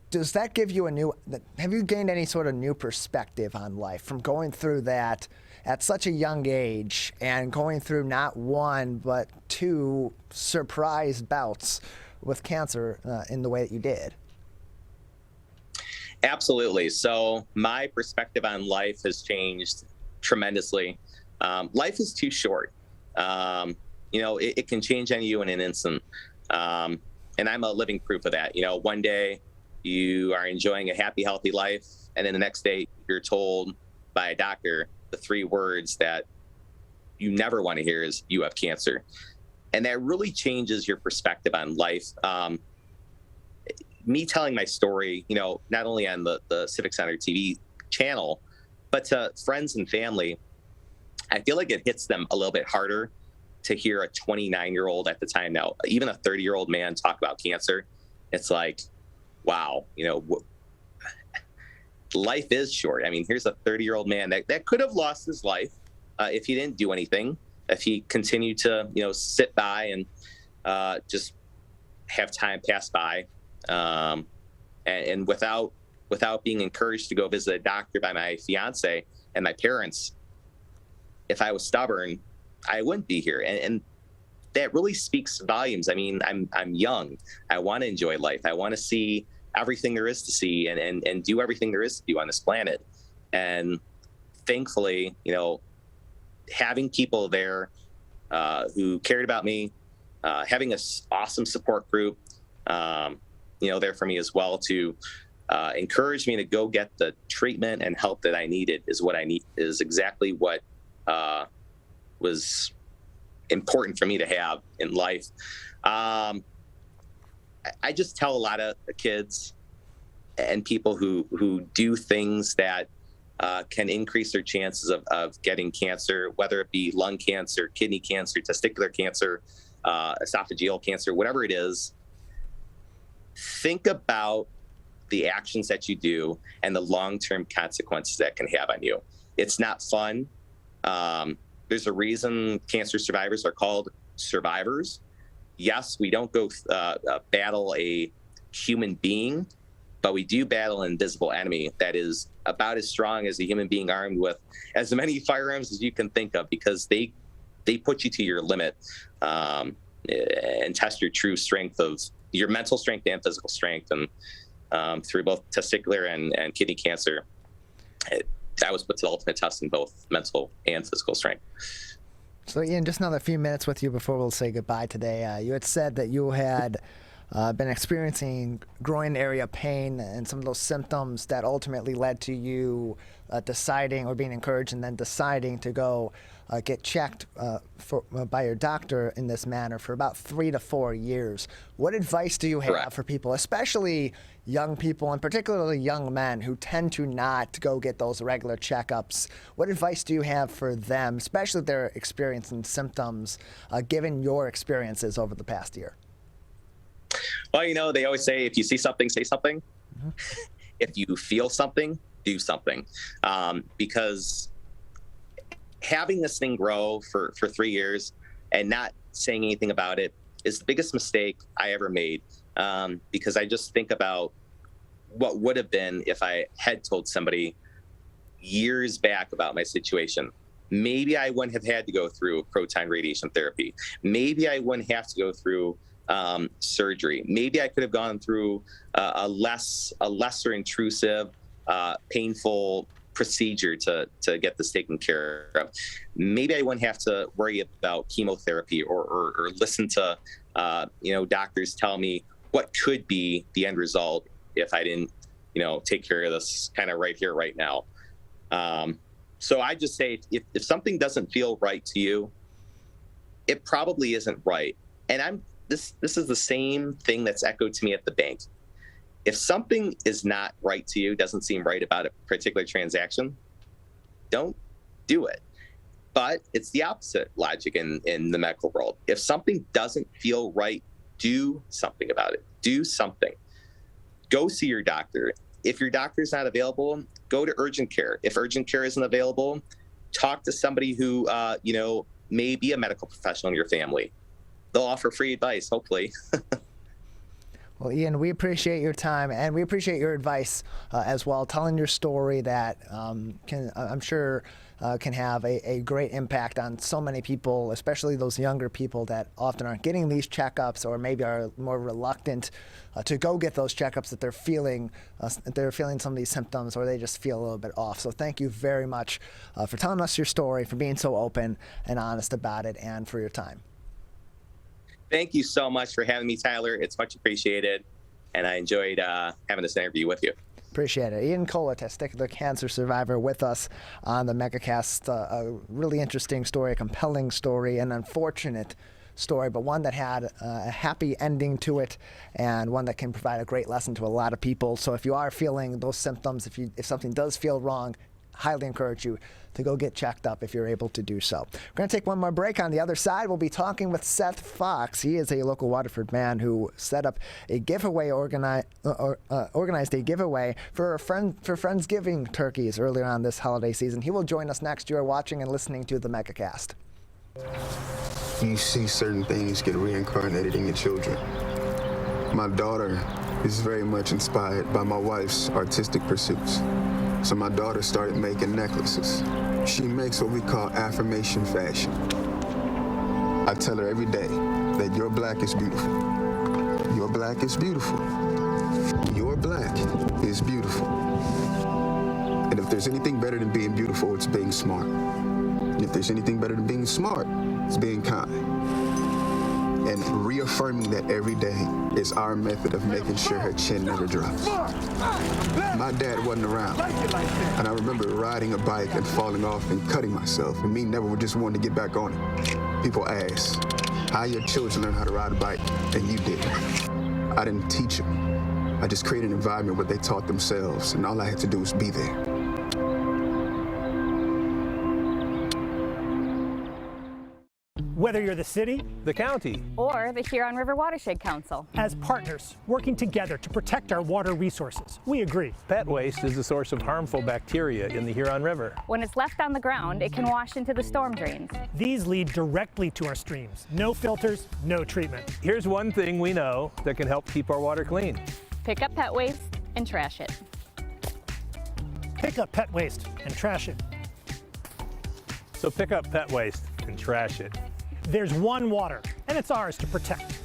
does that give you have you gained any sort of new perspective on life from going through that at such a young age and going through not one but two surprise bouts with cancer in the way that you did? Absolutely. So my perspective on life has changed tremendously. Life is too short. It can change on you in an instant. And I'm a living proof of that. One day you are enjoying a happy, healthy life, and then the next day you're told by a doctor the 3 words that you never want to hear is, you have cancer. And that really changes your perspective on life. Me telling my story, not only on the Civic Center TV channel, but to friends and family, I feel like it hits them a little bit harder to hear a 29-year-old at the time now, even a 30-year-old man talk about cancer. It's like, wow, life is short. I mean, here's a 30-year-old man that could have lost his life if he didn't do anything, if he continued to, sit by and just have time pass by, and without being encouraged to go visit a doctor by my fiance and my parents. If I was stubborn, I wouldn't be here. And that really speaks volumes. I mean, I'm young. I want to enjoy life. I want to see everything there is to see and do everything there is to do on this planet. And thankfully, having people there who cared about me, having an awesome support group, there for me as well to encourage me to go get the treatment and help that I needed is exactly what was important for me to have in life. I just tell a lot of kids and people who do things that can increase their chances of getting cancer, whether it be lung cancer, kidney cancer, testicular cancer, esophageal cancer, whatever it is. Think about the actions that you do and the long-term consequences that can have on you. It's not fun. There's a reason cancer survivors are called survivors. Yes, we don't go battle a human being, but we do battle an invisible enemy that is about as strong as a human being armed with as many firearms as you can think of, because they put you to your limit and test your true strength of your mental strength and physical strength. And through both testicular and kidney cancer, that was put to the ultimate test in both mental and physical strength. So Ian, just another few minutes with you before we'll say goodbye today. You had said that you had been experiencing groin area pain and some of those symptoms that ultimately led to you deciding, or being encouraged and then deciding to go get checked by your doctor in this manner for about 3 to 4 years. What advice do you have for people, especially young people and particularly young men who tend to not go get those regular checkups? What advice do you have for them, especially if they're experiencing symptoms, given your experiences over the past year? Well, they always say, if you see something, say something. Mm-hmm. If you feel something, do something. Because having this thing grow for 3 years and not saying anything about it is the biggest mistake I ever made. Because I just think about what would have been if I had told somebody years back about my situation. Maybe I wouldn't have had to go through proton radiation therapy. Maybe I wouldn't have to go through surgery. Maybe I could have gone through a lesser intrusive, painful procedure to get this taken care of. Maybe I wouldn't have to worry about chemotherapy or listen to doctors tell me what could be the end result if I didn't take care of this kind of right here, right now. So I just say, if something doesn't feel right to you, it probably isn't right. And this is the same thing that's echoed to me at the bank. If something is not right to you, doesn't seem right about a particular transaction, don't do it. But it's the opposite logic in the medical world. If something doesn't feel right, do something about it. Do something. Go see your doctor. If your doctor is not available, go to urgent care. If urgent care isn't available, talk to somebody who may be a medical professional in your family. They'll offer free advice, hopefully. Well, Ian, we appreciate your time, and we appreciate your advice as well, telling your story that I'm sure can have a great impact on so many people, especially those younger people that often aren't getting these checkups, or maybe are more reluctant to go get those checkups that they're feeling some of these symptoms, or they just feel a little bit off. So thank you very much for telling us your story, for being so open and honest about it, and for your time. Thank you so much for having me, Tyler. It's much appreciated, and I enjoyed having this interview with you. Appreciate it. Ian Kohler, testicular cancer survivor, with us on the Megacast. A really interesting story, a compelling story, an unfortunate story, but one that had a happy ending to it, and one that can provide a great lesson to a lot of people. So if you are feeling those symptoms, if something does feel wrong, highly encourage you to go get checked up if you're able to do so. We're going to take one more break. On the other side, we'll be talking with Seth Fox. He is a local Waterford man who set up a giveaway, organized a giveaway for Friendsgiving turkeys earlier on this holiday season. He will join us next. You are watching and listening to the Megacast. You see certain things get reincarnated in your children. My daughter is very much inspired by my wife's artistic pursuits. So my daughter started making necklaces. She makes what we call affirmation fashion. I tell her every day that your black is beautiful. Your black is beautiful. Your black is beautiful. And if there's anything better than being beautiful, it's baby. smart. And if there's anything better than being smart, it's being kind. And reaffirming that every day is our method of making sure her chin never drops. My dad wasn't around, and I remember riding a bike and falling off and cutting myself, and me never just wanted to get back on it. People ask, how your children learn how to ride a bike, and you didn't. I didn't teach them. I just created an environment where they taught themselves, and all I had to do was be there. Whether you're the city, the county, or the Huron River Watershed Council. As partners, working together to protect our water resources, we agree. Pet waste is the source of harmful bacteria in the Huron River. When it's left on the ground, it can wash into the storm drains. These lead directly to our streams. No filters, no treatment. Here's one thing we know that can help keep our water clean. Pick up pet waste and trash it. Pick up pet waste and trash it. So pick up pet waste and trash it. There's one water, and it's ours to protect.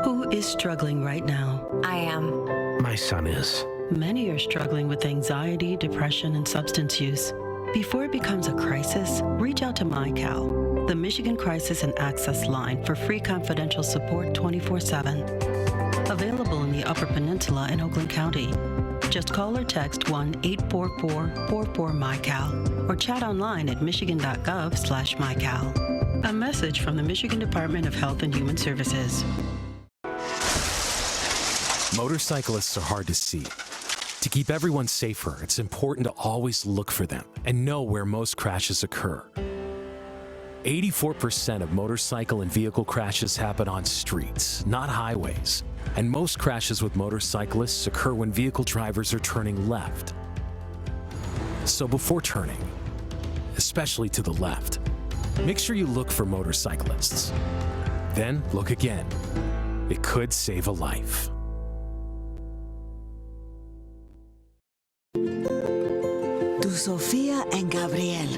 Who is struggling right now? I am. My son is. Many are struggling with anxiety, depression, and substance use. Before it becomes a crisis, reach out to MyCal, the Michigan Crisis and Access Line for free confidential support 24/7. Available in the Upper Peninsula and Oakland County. Just call or text 1-844-44-MyCal or chat online at michigan.gov/MyCal. A message from the Michigan Department of Health and Human Services. Motorcyclists are hard to see. To keep everyone safer, it's important to always look for them and know where most crashes occur. 84% of motorcycle and vehicle crashes happen on streets, not highways. And most crashes with motorcyclists occur when vehicle drivers are turning left. So before turning, especially to the left, make sure you look for motorcyclists. Then look again. It could save a life. To Sophia and Gabriel.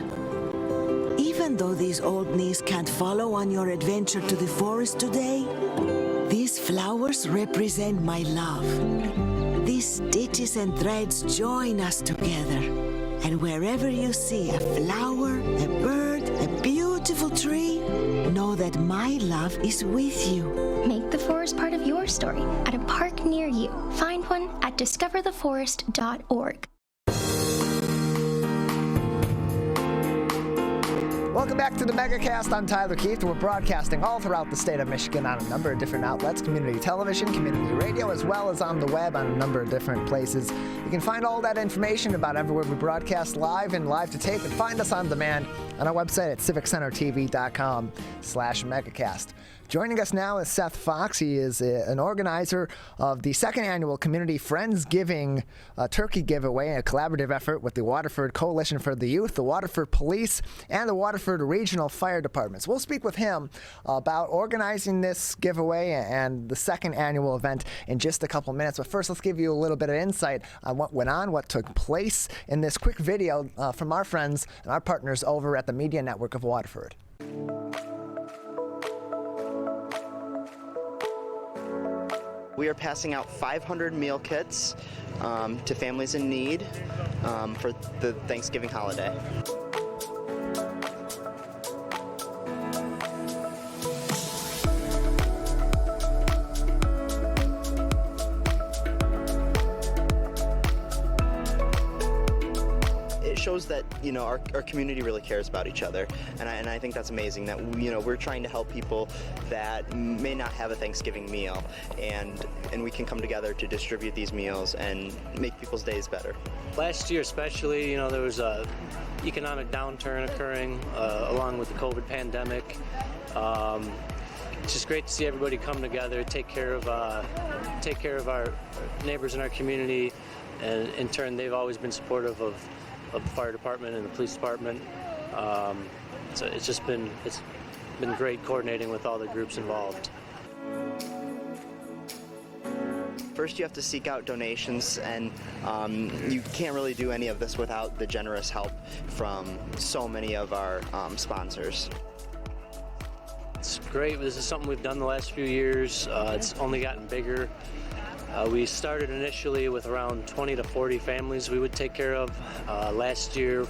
Even though these old knees can't follow on your adventure to the forest today, these flowers represent my love. These stitches and threads join us together. And wherever you see a flower, a bird, a beautiful tree, know that my love is with you. Make the forest part of your story at a park near you. Find one at discovertheforest.org. Welcome back to the Megacast. I'm Tyler Keith. We're broadcasting all throughout the state of Michigan on a number of different outlets, community television, community radio, as well as on the web on a number of different places. You can find all that information about everywhere we broadcast live and live to tape, and find us on demand on our website at civiccentertv.com/Megacast. Joining us now is Seth Fox. He is an organizer of the second annual Community Friendsgiving Turkey Giveaway, a collaborative effort with the Waterford Coalition for the Youth, the Waterford Police, and the Waterford Regional Fire Departments. We'll speak with him about organizing this giveaway and the second annual event in just a couple minutes. But first, let's give you a little bit of insight on what went on, what took place in this quick video from our friends and our partners over at the Media Network of Waterford. We are passing out 500 meal kits to families in need for the Thanksgiving holiday. Shows that our community really cares about each other, and I think that's amazing that we're trying to help people that may not have a Thanksgiving meal, and we can come together to distribute these meals and make people's days better. Last year especially, there was a economic downturn occurring along with the COVID pandemic. It's just great to see everybody come together, take care of our neighbors in our community, and in turn they've always been supportive of the fire department and the police department. So it's been great coordinating with all the groups involved. First, you have to seek out donations, and you can't really do any of this without the generous help from so many of our sponsors. It's great. This is something we've done the last few years. It's only gotten bigger. We started initially with around 20 to 40 families we would take care of. Last year,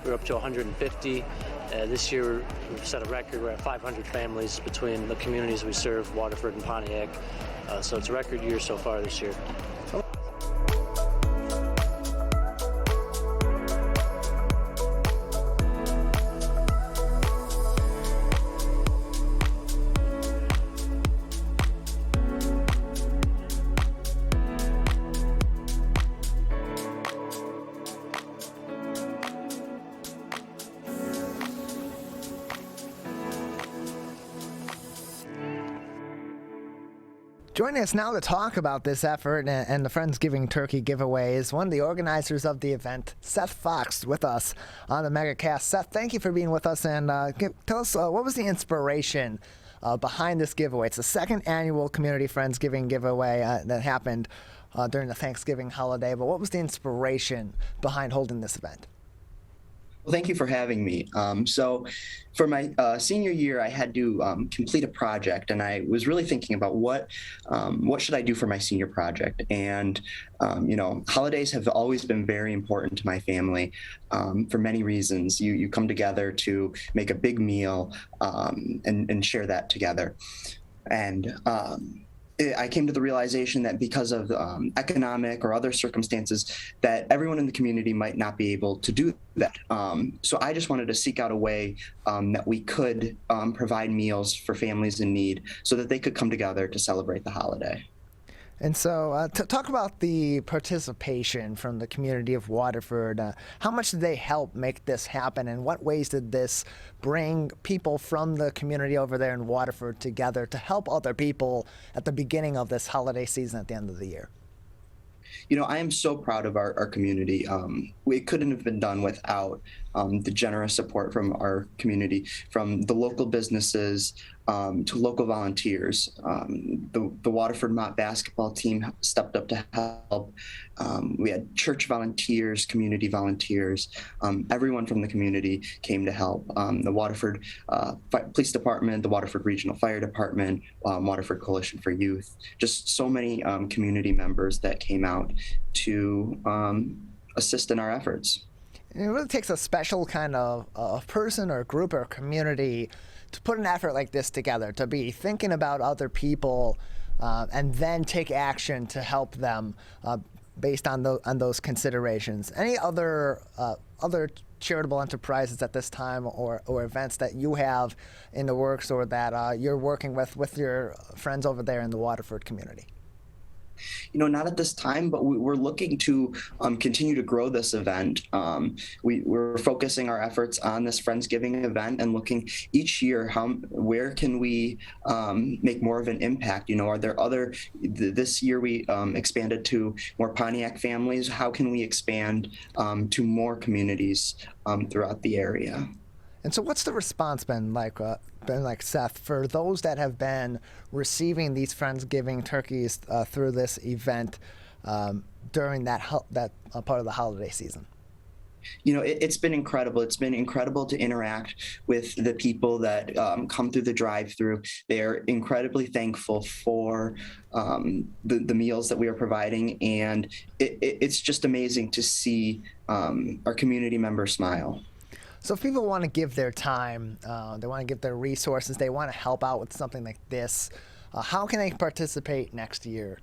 we were up to 150. This year, we've set a record. We're at 500 families between the communities we serve, Waterford and Pontiac. So it's a record year so far this year. Joining us now to talk about this effort and the Friendsgiving turkey giveaway is one of the organizers of the event, Seth Fox, with us on the Megacast. Seth, thank you for being with us, and tell us what was the inspiration behind this giveaway. It's the second annual Community Friendsgiving giveaway that happened during the Thanksgiving holiday, but what was the inspiration behind holding this event? Well, thank you for having me. So for my senior year, I had to complete a project, and I was really thinking about what should I do for my senior project. And, holidays have always been very important to my family for many reasons. You come together to make a big meal and share that together. And I came to the realization that because of economic or other circumstances, that everyone in the community might not be able to do that. So I just wanted to seek out a way that we could provide meals for families in need so that they could come together to celebrate the holiday. And so talk about the participation from the community of Waterford. How much did they help make this happen, and what ways did this bring people from the community over there in Waterford together to help other people at the beginning of this holiday season at the end of the year? I am so proud of our community. It couldn't have been done without the generous support from our community, from the local businesses to local volunteers. The Waterford Mott basketball team stepped up to help. We had church volunteers, community volunteers. Everyone from the community came to help. The Waterford Police Department, the Waterford Regional Fire Department, Waterford Coalition for Youth, just so many community members that came out to assist in our efforts. It really takes a special kind of person or group or community to put an effort like this together, to be thinking about other people and then take action to help them based on those considerations. Any other charitable enterprises at this time or events that you have in the works or that you're working with your friends over there in the Waterford community? Not at this time, but we're looking to continue to grow this event. We're focusing our efforts on this Friendsgiving event and looking each year where can we make more of an impact. Are there this year we expanded to more Pontiac families. How can we expand to more communities throughout the area? And so what's the response been like, Seth, for those that have been receiving these Friendsgiving turkeys through this event during that part of the holiday season? It's been incredible. It's been incredible to interact with the people that come through the drive-through. They are incredibly thankful for the meals that we are providing, and it's just amazing to see our community members smile. So if people want to give their time, they want to give their resources, they want to help out with something like this, how can they participate next year?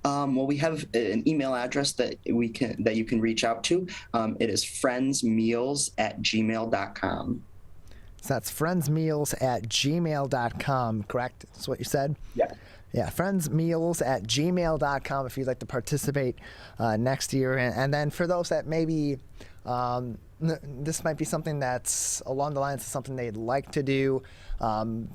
Well, we have an email address that you can reach out to. It is friendsmeals@gmail.com. So that's friendsmeals@gmail.com, correct? That's what you said? Yeah. Yeah, friendsmeals@gmail.com if you'd like to participate next year. And then for those that maybe this might be something that's along the lines of something they'd like to do,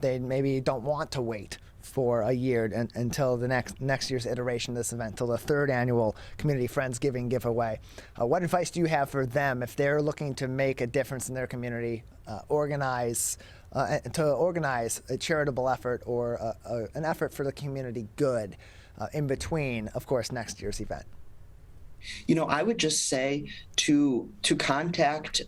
they maybe don't want to wait for a year until the next year's iteration of this event, until the third annual Community Friendsgiving giveaway. What advice do you have for them if they're looking to make a difference in their community, organize a charitable effort or an effort for the community good in between, of course, next year's event? I would just say to contact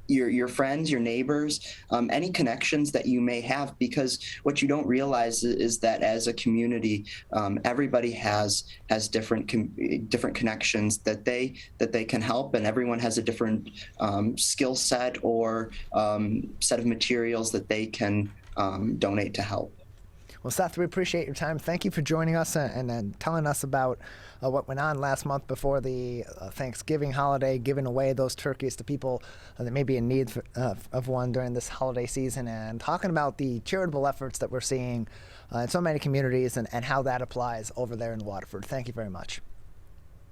your friends, your neighbors, any connections that you may have, because what you don't realize is that as a community, everybody has different connections that they can help, and everyone has a different skill set or set of materials that they can donate to help. Well, Seth, we appreciate your time. Thank you for joining us and telling us about what went on last month before the Thanksgiving holiday, giving away those turkeys to people that may be in need of one during this holiday season, and talking about the charitable efforts that we're seeing in so many communities and how that applies over there in Waterford. Thank you very much.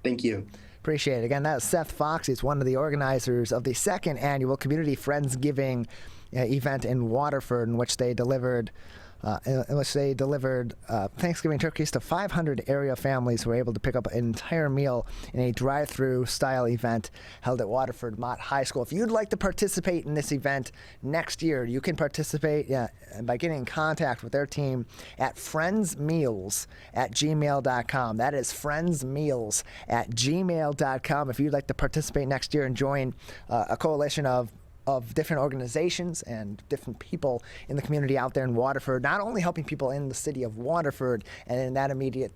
Thank you. Appreciate it. Again, that is Seth Fox. He's one of the organizers of the second annual Community Friendsgiving event in Waterford, in which they delivered Thanksgiving turkeys to 500 area families who were able to pick up an entire meal in a drive-through style event held at Waterford Mott High School. If you'd like to participate in this event next year, you can participate by getting in contact with their team at friendsmeals@gmail.com. That is friendsmeals@gmail.com. If you'd like to participate next year and join a coalition of different organizations and different people in the community out there in Waterford, not only helping people in the city of Waterford and in that immediate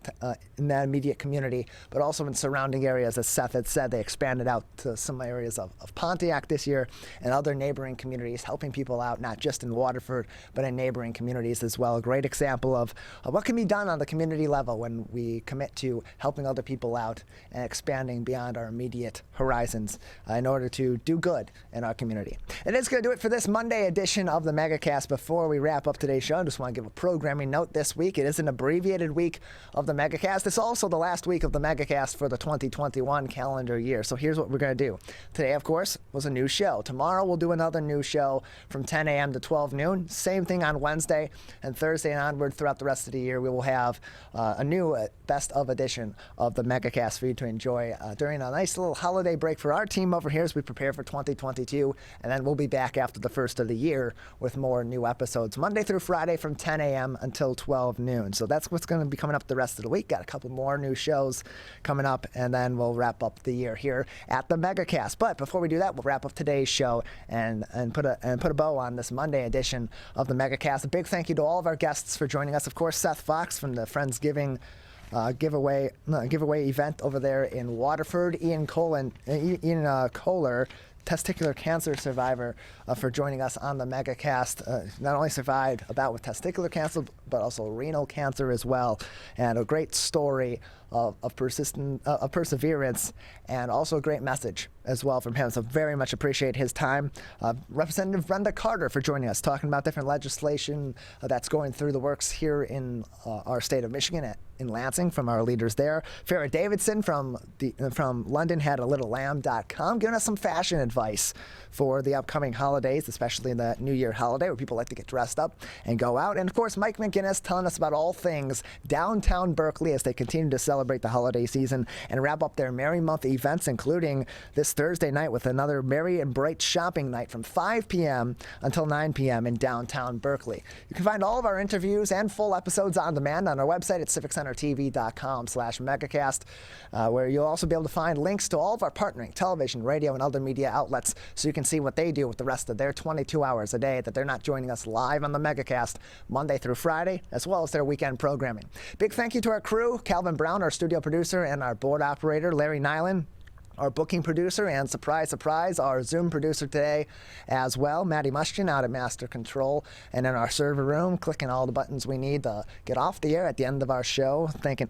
community, but also in surrounding areas. As Seth had said, they expanded out to some areas of Pontiac this year and other neighboring communities, helping people out not just in Waterford, but in neighboring communities as well. A great example of what can be done on the community level when we commit to helping other people out and expanding beyond our immediate horizons in order to do good in our community. And it's going to do it for this Monday edition of the Megacast. Before we wrap up today's show, I just want to give a programming note this week. It is an abbreviated week of the Megacast. It's also the last week of the Megacast for the 2021 calendar year. So here's what we're going to do. Today, of course, was a new show. Tomorrow, we'll do another new show from 10 a.m. to 12 noon. Same thing on Wednesday and Thursday and onward throughout the rest of the year. We will have a new best of edition of the Megacast for you to enjoy during a nice little holiday break for our team over here as we prepare for 2022. And then we'll be back after the first of the year with more new episodes Monday through Friday from 10 a.m. until 12 noon. So that's what's going to be coming up the rest of the week. Got a couple more new shows coming up, and then we'll wrap up the year here at the Megacast. But before we do that, we'll wrap up today's show and put a bow on this Monday edition of the Megacast. A big thank you to all of our guests for joining us. Of course, Seth Fox from the Friendsgiving giveaway event over there in Waterford, Ian Kohler, testicular cancer survivor, for joining us on the Megacast. Not only survived a bout with testicular cancer, but also renal cancer as well, and a great story of perseverance, and also a great message as well from him. So very much appreciate his time. Representative Brenda Carter for joining us, talking about different legislation that's going through the works here in our state of Michigan, in Lansing, from our leaders there. Farrah Davidson from London had a littlelamb.com, giving us some fashion advice for the upcoming holidays, especially in the New Year holiday, where people like to get dressed up and go out. And of course, Mike McGuiness telling us about all things downtown Berkley as they continue to celebrate the holiday season and wrap up their Merry Month events, including this Thursday night with another merry and bright shopping night from 5 p.m. until 9 p.m. in downtown Berkley. You can find all of our interviews and full episodes on demand on our website at civiccentertv.com/megacast, where you'll also be able to find links to all of our partnering television, radio, and other media outlets, so you can see what they do with the rest of their 22 hours a day that they're not joining us live on the Megacast Monday through Friday, as well as their weekend programming. Big thank you to our crew, Calvin Brown, our studio producer, and our board operator, Larry Nyland, our booking producer, and surprise, surprise, our Zoom producer today as well, Maddie Mustian out at Master Control, and in our server room, clicking all the buttons we need to get off the air at the end of our show. Thank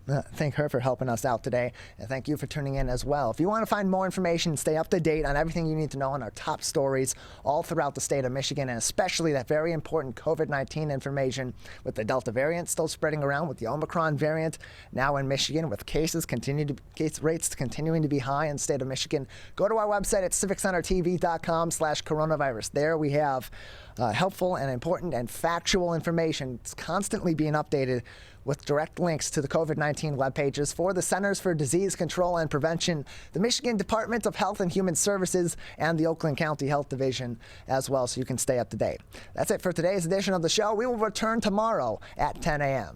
her for helping us out today, and thank you for tuning in as well. If you want to find more information, stay up to date on everything you need to know on our top stories all throughout the state of Michigan, and especially that very important COVID-19 information with the Delta variant still spreading around, with the Omicron variant now in Michigan, with case rates continuing to be high in the state of Michigan. Go to our website at civiccentertv.com/coronavirus. There we have helpful and important and factual information. It's constantly being updated with direct links to the COVID-19 web pages for the Centers for Disease Control and Prevention, the Michigan Department of Health and Human Services, and the Oakland County Health Division as well, so you can stay up to date. That's it for today's edition of the show. We will return tomorrow at 10 a.m.